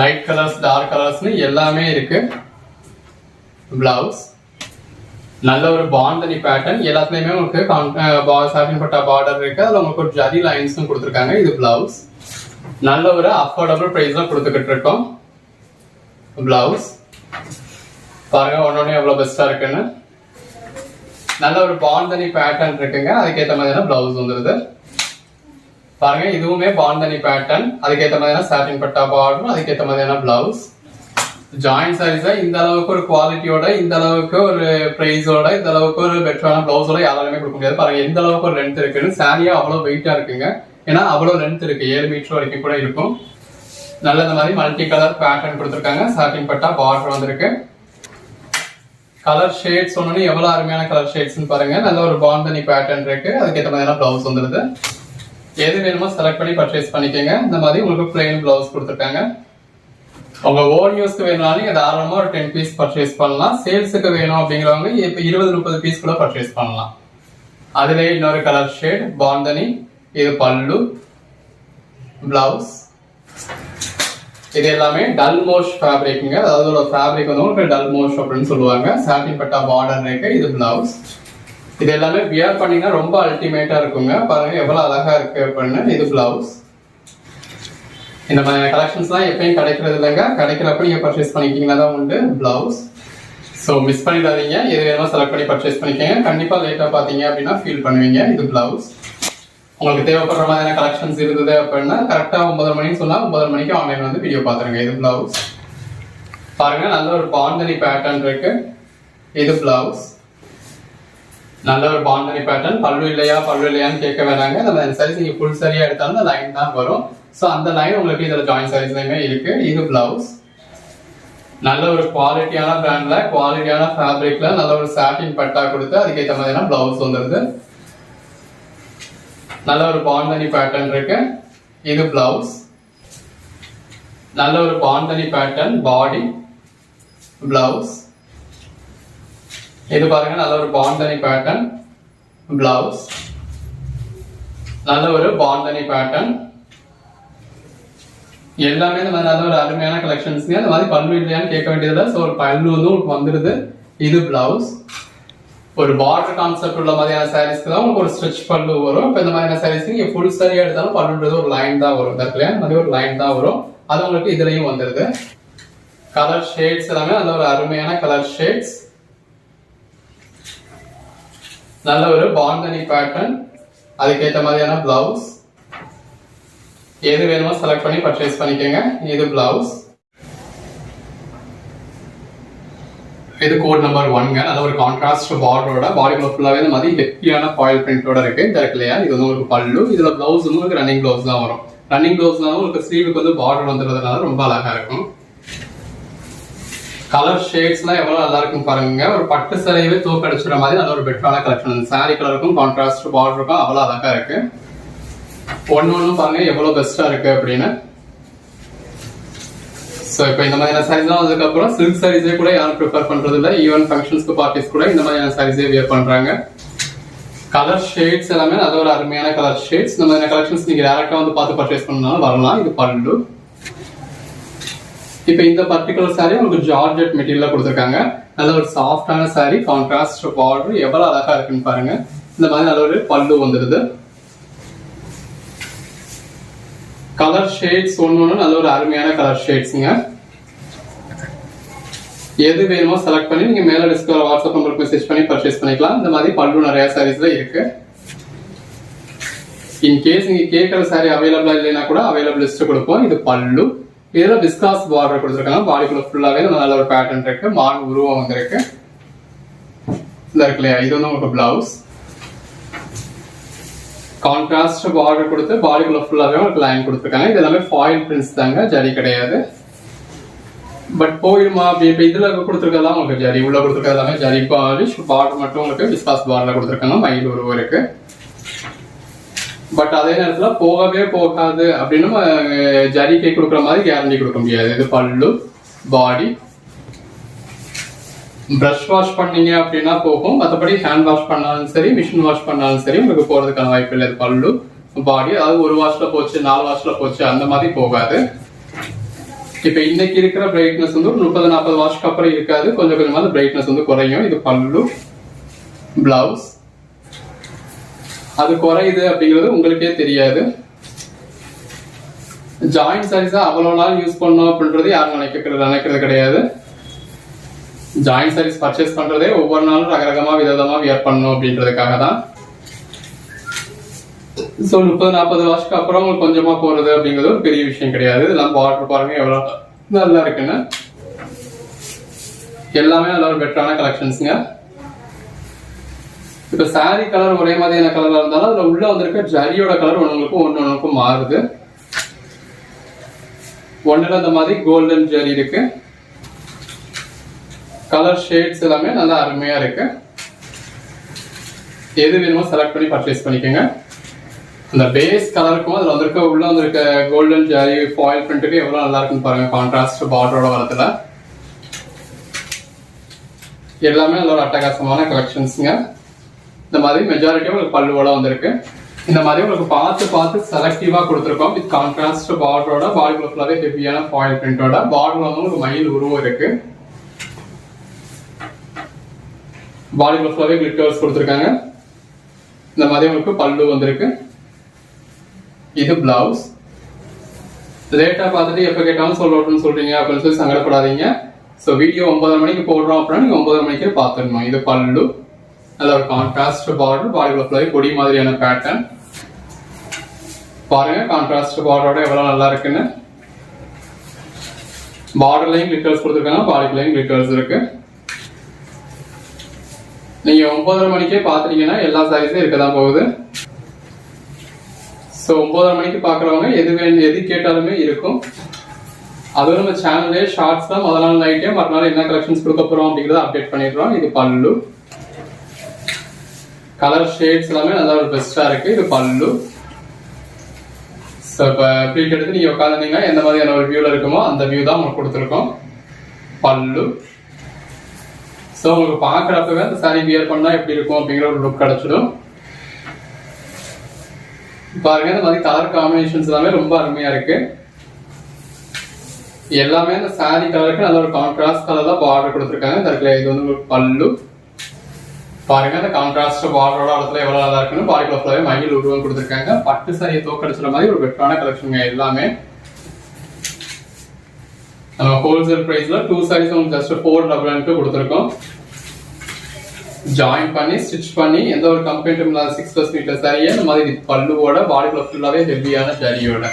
லைட் கலர்ஸ், டார்க் கலர்ஸ்னு எல்லாமே இருக்கு. பிளவுஸ் நல்ல ஒரு பாந்தனி பேட்டர்ன். எல்லாத்துலயுமே உங்களுக்கு சாட்டின் பட்டா பார்டர் இருக்கு. அதுல உங்களுக்கு ஒரு ஜரி லைன்ஸும் கொடுத்துருக்காங்க. இது பிளவுஸ். நல்ல ஒரு அஃபோர்டபுள் பிரைஸ்ல கொடுத்துக்கிட்டு இருக்கோம். பிளவுஸ் பாருங்க ஒன்னொன்னு எவ்வளவு பெஸ்டா இருக்குன்னு. நல்ல ஒரு பாந்தனி பேட்டர்ன் இருக்குங்க. அதுக்கேற்ற மாதிரியான பிளவுஸ் வந்துருது. பாருங்க இதுவுமே பாந்தனி பேட்டர்ன். அதுக்கேற்ற மாதிரியான சாட்டின் பட்டா பார்டர், அதுக்கேற்ற மாதிரியான பிளவுஸ். ஜாயின் சாரீஸை இந்த அளவுக்கு ஒரு குவாலிட்டியோட, இந்த அளவுக்கு ஒரு பிரைஸோட, இந்த அளவுக்கு ஒரு பெட்டரான பிளவுஸோட யாராலுமே கொடுக்க முடியாது. பாருங்க எந்த அளவுக்கு ஒரு லென்த் இருக்குன்னு. சாரியா அவ்வளவு வெயிட்டா இருக்குங்க. ஏன்னா அவ்வளவு லென்த் இருக்கு, 7 மீட்டர் வரைக்கும் கூட இருக்கும். நல்ல இந்த மாதிரி மல்டி கலர் பேட்டர்ன் கொடுத்துருக்காங்க. சாட்டின் பட்டா பார்டர் வந்திருக்கு. கலர் ஷேட்ஸ் ஒன்னு எவ்வளவு அருமையான கலர் ஷேட்ஸ்னு பாருங்க. நல்ல ஒரு பாந்தனி பேட்டர்ன் இருக்கு. அதுக்கேற்ற மாதிரியான பிளவுஸ் வந்துருது. எது வேணுமோ செலக்ட் பண்ணி பர்ச்சேஸ் பண்ணிக்கோங்க. இந்த மாதிரி உங்களுக்கு பிளெயின் பிளவுஸ் கொடுத்துருக்காங்க. உங்க ஓன் யூஸ்க்கு வேணும்னாலும் நீங்க தாராளமா ஒரு 10 பீஸ் பர்ச்சேஸ் பண்ணலாம். சேல்ஸுக்கு வேணும் அப்படிங்கிறவங்க இப்ப 20-30 பீஸ் கூட பர்ச்சேஸ் பண்ணலாம். அதுல இன்னொரு கலர் ஷேட் பாந்தனி. இது பல்லு, பிளவுஸ். இது எல்லாமே டல் மோஷ் ஃபேப்ரிக்ங்க. அதாவது ஃபேப்ரிக் வந்து உங்களுக்கு டல் மோஷ் அப்படின்னு சொல்லுவாங்க. சாட்டின் பட்டா பார்டர் இருக்கு. இது பிளவுஸ். இது எல்லாமே வியர் பண்ணீங்கன்னா ரொம்ப அல்டிமேட்டா இருக்குங்க. பாருங்க எவ்வளவு அழகா இருக்கு அப்படின்னு. இது பிளவுஸ். இந்த மாதிரி கலெக்ஷன்ஸ்லாம் எப்பயும் கிடைக்கிறது இல்லைங்க. கிடைக்கிறப்ப நீங்க பர்ச்சேஸ் பண்ணிக்கிட்டீங்கன்னா தான் உண்டு. பிளவுஸ். ஸோ மிஸ் பண்ணிடாதீங்க. எது வேணுமோ செலக்ட் பண்ணி பர்ச்சேஸ் பண்ணிக்கோங்க. கண்டிப்பா லேட்டா பாத்தீங்க அப்படின்னா ஃபீல் பண்ணுவீங்க. இது பிளவுஸ். உங்களுக்கு தேவைப்படுற மாதிரியான கலெக்ஷன்ஸ் இருந்தது அப்படின்னா கரெக்டா 9 மணின்னு சொன்னா 9 மணிக்கு ஆன்லைன் வந்து வீடியோ பாத்துருங்க. இது பிளவுஸ். பாருங்க நல்ல ஒரு பாந்தனி பேட்டர்ன் இருக்கு. இது பிளவுஸ். நல்ல ஒரு பாந்தனி பேட்டர்ன். பல்லு இல்லையான்னு கேட்க வேணாங்க. இந்த சாரீஸ் நீங்க ஃபுல் சரியா எடுத்தாலும் லைன் தான் வரும். ஸோ அந்த லைன் உங்களுக்கு இதுல ஜாயின் சாரீஸ்லயுமே இருக்கு. இது பிளவுஸ். நல்ல ஒரு குவாலிட்டியான பிராண்ட்ல, குவாலிட்டியான ஃபேப்ரிக்ல நல்ல ஒரு சாட்டின் பட்டா கொடுத்து அதுக்கேற்ற மாதிரியான பிளவுஸ் வந்துருது. நல்ல ஒரு பாந்தனி பேட்டர்ன் இருக்கு. இது பிளவுஸ். நல்ல ஒரு பாந்தனி பேட்டர்ன். பாடி, பிளவுஸ். இது பாருங்க நல்ல ஒரு பாந்தனி பேட்டர்ன். பிளவுஸ். நல்ல ஒரு பாந்தனி பேட்டர்ன். எல்லாமே இந்த மாதிரி நல்ல ஒரு அருமையான கலெக்ஷன்ஸ்ங்க. இந்த மாதிரி பல்லு இல்லையான்னு கேட்க வேண்டியதில்லை. ஸோ ஒரு பல்லு வந்து உங்களுக்கு வந்துடுது. இது பிளவுஸ். ஒரு பார்டர் கான்செப்ட் உள்ள மாதிரியான சாரீஸ்க்கு தான் உங்களுக்கு ஒரு ஸ்ட்ரெச் பல்லு வரும். இப்போ இந்த மாதிரியான சாரீஸ்க்கு நீங்க ஃபுல் சாரியா எடுத்தாலும் பல்லுன்றது ஒரு லைன் தான் வரும். இல்லையா, இந்த மாதிரி ஒரு லைன் தான் வரும். அது உங்களுக்கு இதுலயும் வந்துடுது. கலர் ஷேட்ஸ் எல்லாமே நல்ல ஒரு அருமையான கலர் ஷேட்ஸ். நல்ல ஒரு பாந்தனி பேட்டர்ன், அதுக்கேற்ற மாதிரியான பிளவுஸ். எது வேணுமோ செலக்ட் பண்ணி பர்ச்சேஸ் பண்ணிக்கோங்க. இது பிளவுஸ். இது கோட் நம்பர் 1ங்க. நல்ல ஒரு கான்ட்ராஸ்ட் பார்டரோட பாடிக்குள்ள ஃபுல்லாவே இந்த மாதிரி ஹெவியான ஃபாயில் பிரிண்டோட இருக்கு. இந்த இருக்கு இல்லையா, இது வந்து உங்களுக்கு பல்லு. இதுல பிளவுஸ் வந்து உங்களுக்கு ரன்னிங் பிளவுஸ் தான் வரும். ரன்னிங் பிளவுஸ்னால உங்களுக்கு ஸ்லீவுக்கு வந்து பார்டர் வந்துடுறதுனால ரொம்ப அழகா இருக்கும். கலர் ஷேட்ஸ்லாம் எவ்வளவு நல்லா இருக்கும் பாருங்க. ஒரு பட்டு சேலையவே தூக்கடிச்சுற மாதிரி நல்ல ஒரு பெட்டரான கலெக்ஷன். சாரி கலருக்கும் கான்ட்ராஸ்ட் பார்டருக்கும் அவ்வளவு அழகா இருக்கு. ஒன்னு பாருங்க எவ்வளவு பெஸ்டா இருக்கு அப்படின்னு. ஸோ இப்போ இந்த மாதிரியான சாரீஸ்லாம் வந்ததுக்கப்புறம் சில்க் சாரீஸே கூட யாரும் ப்ரிஃபர் பண்றது இல்லை. ஈவன் ஃபங்க்ஷன்ஸ்க்கு பார்ட்டிஸ் கூட இந்த மாதிரியான சாரீஸே வியர் பண்றாங்க. கலர் ஷேட்ஸ் எல்லாமே நல்ல ஒரு அருமையான கலர் ஷேட்ஸ். இந்த மாதிரியான கலெக்ஷன்ஸ் நீங்க டேரக்டா வந்து பார்த்து பர்ச்சேஸ் பண்ணாலும் வரலாம். இது பல்லு. இப்போ இந்த பர்டிகுலர் சாரி உங்களுக்கு ஜார்ஜெட் மெட்டீரியல்ல கொடுத்துருக்காங்க. நல்ல ஒரு சாஃப்டான சாரி, கான்ட்ராஸ்ட் பார்டர் எவ்வளவு அழகா இருக்குன்னு பாருங்க. இந்த மாதிரி நல்ல ஒரு பல்லு வந்துடுது. கலர் ஷேட்ஸ் ஒன்னு நல்ல ஒரு அருமையான கலர் ஷேட்ஸ்ங்க. எது வேணுமோ செலக்ட் பண்ணி நீங்க மேல டிஸ்கவர் வாட்ஸ்அப் நம்பருக்கு மெசேஜ் பண்ணி பர்ச்சேஸ் பண்ணிக்கலாம். இந்த மாதிரி பல்லு நிறைய சாரீஸ்ல இருக்கு. இன் கேஸ் நீங்க கேட்கற சாரி அவைலபிளா இல்லைன்னா கூட அவைலபிள் லிஸ்ட் கொடுப்போம். இது பல்லு. இதுல விஸ்காஸ் பார்டர் கொடுத்துருக்காங்க. பாடிக்குள்ள ஃபுல்லாவே நல்ல ஒரு பேட்டர்ன் இருக்கு. மான் உருவம் வந்திருக்கு. இந்த இருக்கு இல்லையா, இது வந்து உங்களுக்கு பிளவுஸ். கான்ட்ராஸ்ட் பார்டர் கொடுத்து பாடிக்குள்ள ஃபுல்லாவே உங்களுக்கு லைன் கொடுத்துருக்காங்க. இது எல்லாமே ஃபாயில் பிரிண்ட்ஸ் தாங்க, ஜரி கிடையாது. பட் போயிடுமா இப்ப இதுல கொடுத்துருக்கதெல்லாம் உங்களுக்கு ஜரி, உள்ள கொடுத்துருக்கிறது எல்லாமே ஜரி பாலிஷ். பார்டர் மட்டும் உங்களுக்கு விஸ்காஸ் பார்டர்ல கொடுத்துருக்காங்க. மயில் உருவம் இருக்கு. பட் அதே நேரத்துல போகவே போகாது அப்படின்னு ஜரிக்கை கொடுக்குற மாதிரி கேரண்டி கொடுக்க முடியாது. இது பல்லு. பாடி பிரஷ் வாஷ் பண்ணீங்க அப்படின்னா போகும். மற்றபடி ஹேண்ட் வாஷ் பண்ணாலும் சரி, மிஷின் வாஷ் பண்ணாலும் சரி உங்களுக்கு போறதுக்கான வாய்ப்பு இல்லை. பல்லு. பாடி அதாவது ஒரு வாஷ்ல போச்சு, 4 வாஷ்ல போச்சு அந்த மாதிரி போகாது. இப்ப இன்னைக்கு இருக்கிற பிரைட்னஸ் வந்து ஒரு 30-40 வாஷ்க்கு அப்புறம் இருக்காது. கொஞ்சம் கொஞ்சமா அந்த பிரைட்னஸ் வந்து குறையும். இது பல்லு. பிளவுஸ். அது குறையுது அப்படிங்கிறது உங்களுக்கே தெரியாது. ஜாயிண்ட் சாரீஸா அவ்வளவு நாள் யூஸ் பண்ணோம் அப்படின்றது யாரும் நினைக்கிறது கிடையாது. ஜாயிண்ட் சாரீஸ் பர்ச்சேஸ் பண்றதே ஒவ்வொரு நாளும் ரகரகமா விதமா வியர் பண்ணணும் அப்படின்றதுக்காக தான். ஸோ 30-40 வாஷ்க்கு அப்புறம் உங்களுக்கு கொஞ்சமா போறது அப்படிங்கிறது ஒரு பெரிய விஷயம் கிடையாது. இதெல்லாம் பார்டர் பாருங்க எவ்வளவு நல்லா இருக்குன்னு. எல்லாமே நல்ல ஒரு பெட்டரான கலெக்ஷன்ஸ்ங்க. இப்ப சாரி கலர் ஒரே மாதிரியான கலர்ல இருந்தாலும் அதுல உள்ள வந்திருக்க ஜரியோட கலர் ஒன்னுக்கும் மாறுது. ஒன்னுல அந்த மாதிரி கோல்டன் ஜரி இருக்கு. கலர் ஷேட்ஸ் எல்லாமே நல்லா அருமையா இருக்கு. எது வேணுமோ செலக்ட் பண்ணி பர்ச்சேஸ் பண்ணிக்கோங்க. அந்த பேஸ் கலருக்கும் அதுல வந்திருக்க உள்ள வந்திருக்க கோல்டன் ஜரி ஃபாயில் பிரிண்ட்டுக்கு எவ்வளவு நல்லா இருக்குன்னு பாருங்க. கான்ட்ராஸ்ட் பார்டரோட வரதுல எல்லாமே நல்ல ஒரு அட்டகாசமான கலெக்ஷன்ஸ்ங்க. இந்த மாதிரி மெஜாரிட்டியா உங்களுக்கு பல்லுவோட வந்திருக்கு. இந்த மாதிரி உங்களுக்கு பார்த்து செலக்டிவா கொடுத்துருக்கோம். வித் கான்ட்ராஸ்ட் பார்டரோட பாடிக்குள்ள ஃபுல்லாவே ஹெவியான ஃபாயில் பிரிண்டோட பார்டர் வந்து உங்களுக்கு மயில் உருவம் இருக்கு. பாடிக்குள்ள ஃபுல்லாவே கிளிட்டர்ஸ் கொடுத்துருக்காங்க. இந்த மாதிரி உங்களுக்கு பல்லு வந்திருக்கு. இது பிளவுஸ். லேட்டா பார்த்துட்டு எப்ப கேட்டாலும் சொல்லணும்னு சொல்றீங்க அப்படின்னு சொல்லி சங்கடப்படாதீங்க. ஸோ வீடியோ 9:30 மணிக்கு போடுறோம் அப்படின்னா நீங்க 9:30 மணிக்கே பார்த்துடணும். இது பல்லு. நல்ல ஒரு கான்ட்ராஸ்ட் பார்டர். பாடிக்குள்ள ஃபுல்லாவே கொடி மாதிரியான பேட்டர்ன் பாருங்க. கான்ட்ராஸ்ட் பார்டரோட எவ்வளவு நல்லா இருக்குன்னு. பார்டர்லயும் கிளிட்டர்ஸ் கொடுத்துருக்காங்க. பாடிக்குள்ளயும் கிளிட்டர்ஸ் இருக்கு. நீங்க 9:30 மணிக்கே பாத்துட்டீங்கன்னா எல்லா சாரீஸும் இருக்கதான் போகுது. ஸோ 9:30 மணிக்கு பாக்குறவங்க எது கேட்டாலுமே இருக்கும். அதுவும் நம்ம சேனல்லே ஷார்ட்ஸ் தான் முதல் நாள் நைட்டே மறுநாள் என்ன கலெக்ஷன்ஸ் கொடுக்க போறோம் அப்படிங்கறத அப்டேட் பண்ணிடுறோம். இது பல்லு. கலர் ஷேட்ஸ் எல்லாமே நல்லா ஒரு பெஸ்டா இருக்கு. இது பல்லு. ஸோ இப்போ ப்ளீட் எடுத்து நீங்க உட்காந்துட்டீங்கன்னா எந்த மாதிரியான ஒரு வியூல இருக்குமோ அந்த வியூ தான் உங்களுக்கு கொடுத்துருக்கோம். பல்லு. ஸோ உங்களுக்கு பார்க்குறப்பவே அந்த சாரி வியர் பண்ணா எப்படி இருக்கும் அப்படிங்கிற ஒரு லுக் கிடைச்சிடும். பாருங்க இந்த மாதிரி கலர் காம்பினேஷன்ஸ் எல்லாமே ரொம்ப அருமையா இருக்கு. எல்லாமே இந்த சாரி கலருக்கு நல்ல ஒரு கான்ட்ராஸ்ட் கலர்ல பார்டர் கொடுத்துருக்காங்க. இந்த இடத்துல இது வந்து உங்களுக்கு பல்லு. பாருங்க இந்த கான்ட்ராஸ்ட் பார்டரோட இடத்துல எவ்வளவு நல்லா இருக்குன்னு பாடிக்குள்ள ஃபுல்லாவே மயில் உருவம் கொடுத்துருக்காங்க. பட்டு சாரியை தோக்கடிச்சுற மாதிரி ஒரு பெட்டரான கலெக்ஷன் எல்லாமே. நம்ம ஹோல்சேல் பிரைஸ்ல 2 சாரீஸ் உங்களுக்கு ஜஸ்ட் 499 கொடுத்துருக்கோம். ஜாயின் பண்ணி ஸ்டிச் பண்ணி எந்த ஒரு கம்ப்ளைண்ட்டும் இல்லாத 6+ மீட்டர் சாரியை இந்த மாதிரி பல்லுவோட பாடிக்குள்ள ஃபுல்லாவே ஹெவியான ஜரியோட.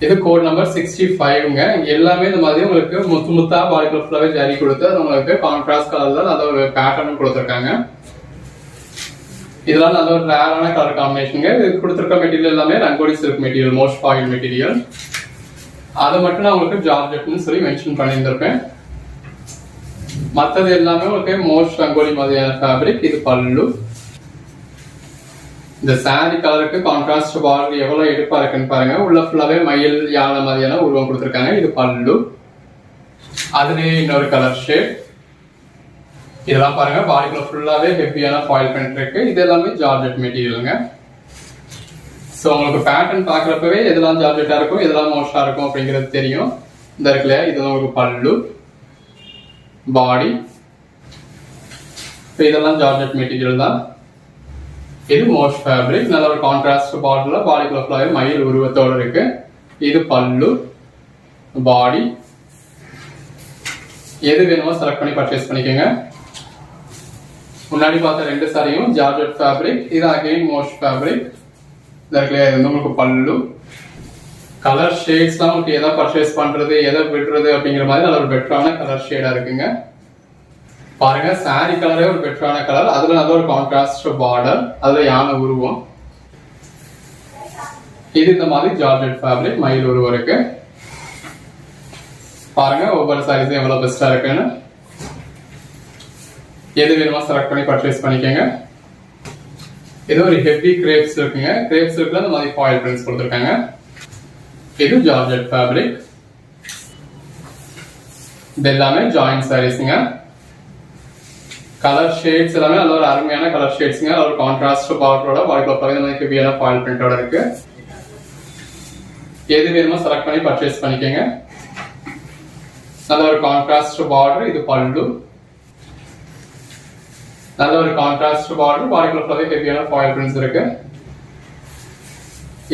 இது கோட் நம்பர் 65ங்க. எல்லாமே இந்த மாதிரி உங்களுக்கு முத்தா பாடிக்குள்ள ஃபுல்லாவே ஜரி கொடுத்து அது உங்களுக்கு கான்ட்ராஸ்ட் கலர்ல நல்ல ஒரு பேட்டர்னும் கொடுத்துருக்காங்க. இதெல்லாம் நல்ல ஒரு ரேரான கலர் காம்பினேஷனுங்க. இது கொடுத்துருக்க மெட்டீரியல் எல்லாமே rangoli silk material, most foil material. அதை மட்டும் நான் உங்களுக்கு ஜார்ஜெட்னு சொல்லி மென்ஷன் பண்ணியிருந்திருப்பேன். மற்றது எல்லாமே உங்களுக்கு மோஸ்ட் ரங்கோலி மாதிரியான ஃபேப்ரிக். இது பல்லு. இந்த சாரி கலருக்கு கான்ட்ராஸ்ட் பார்டர் எவ்வளவு எடுப்பா இருக்குன்னு பாருங்க. உள்ள ஃபுல்லாவே மயில் யானை மாதிரியான உருவம் கொடுத்துருக்காங்க. இது பல்லு. அதுலயே இன்னொரு கலர் ஷேட். இதெல்லாம் பாருங்க பாடிக்குள்ள ஃபுல்லாவே ஹெவியான ஃபாயில் பிரிண்ட் இருக்கு. இது எல்லாமே ஜார்ஜெட் மெட்டீரியலுங்க. ஸோ உங்களுக்கு பேட்டர்ன் பார்க்குறப்பவே எதெல்லாம் ஜார்ஜெட்டா இருக்கும் எதெல்லாம் மோஸ்டா இருக்கும் அப்படிங்கிறது தெரியும். இந்த இருக்குல்ல இது உங்களுக்கு பல்லு, பாடி. இதெல்லாம் ஜார்ஜெட் மெட்டீரியல் தான். இது மோஸ்ட் ஃபேப்ரிக். நல்ல ஒரு கான்ட்ராஸ்ட் பார்டர்ல பாடிக்குள்ள ஃபுல்லாவே மயில் உருவத்தோட இருக்கு. இது பல்லு, பாடி. எது வேணுமோ செலக்ட் பண்ணி பர்ச்சேஸ் பண்ணிக்கோங்க. முன்னாடி பார்த்த 2 சாரியும் ஜார்ஜெட் ஃபேப்ரிக். இது அகைன் மோஸ்ட் ஃபேப்ரிக். உங்களுக்கு பல்லு. கலர் ஷேட்ஸ்லாம் உங்களுக்கு எதை பர்ச்சேஸ் பண்றது எதை விடுறது அப்படிங்கிற மாதிரி நல்ல ஒரு பெட்டரான கலர் ஷேடா இருக்குங்க. பாருங்க சாரி கலரே ஒரு பெட்டரான கலர். அதுல நல்ல ஒரு கான்ட்ராஸ்ட் பார்டர், அதுல யானை உருவம். இது இந்த மாதிரி ஜார்ஜெட் ஃபேப்ரிக் மயில் உருவம் இருக்கு. பாருங்க ஒவ்வொரு சாரீஸும் எவ்வளவு பெஸ்டா இருக்குன்னு. எது வேணுமோ செலக்ட் பண்ணி பர்ச்சேஸ் பண்ணிக்கோங்க. இது ஒரு ஹெவி கிரேப் சில்க்குங்க. கிரேப் சில்க்ல இந்த மாதிரி ஃபாயில் பிரிண்ட்ஸ் கொடுத்துருக்காங்க. இது ஜார்ஜெட் ஃபேப்ரிக். இது எல்லாமே ஜாயிண்ட் சாரீஸ்ங்க. கலர் ஷேட்ஸ் எல்லாமே நல்ல ஒரு அருமையான கலர் ஷேட்ஸ்ங்க. ஒரு கான்ட்ராஸ்ட் பார்டரோட பாடிக்குள்ள இந்த மாதிரி ஹெவியான ஃபாயில் பிரிண்டோட இருக்கு. எது வேணுமோ செலக்ட் பண்ணி பர்ச்சேஸ் பண்ணிக்கோங்க. நல்ல ஒரு கான்ட்ராஸ்ட் பார்டர். இது பல்லு. நல்ல ஒரு கான்ட்ராஸ்ட் பார்டர் பாடிக்குள்ள ஃபுல்லாவே ஹெவியான ஃபாயில் பிரிண்ட்ஸ் இருக்கு.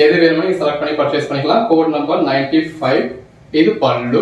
எது வேணுமோ செலக்ட் பண்ணி பர்ச்சேஸ் பண்ணிக்கலாம். Code number 95. இது பல்லு.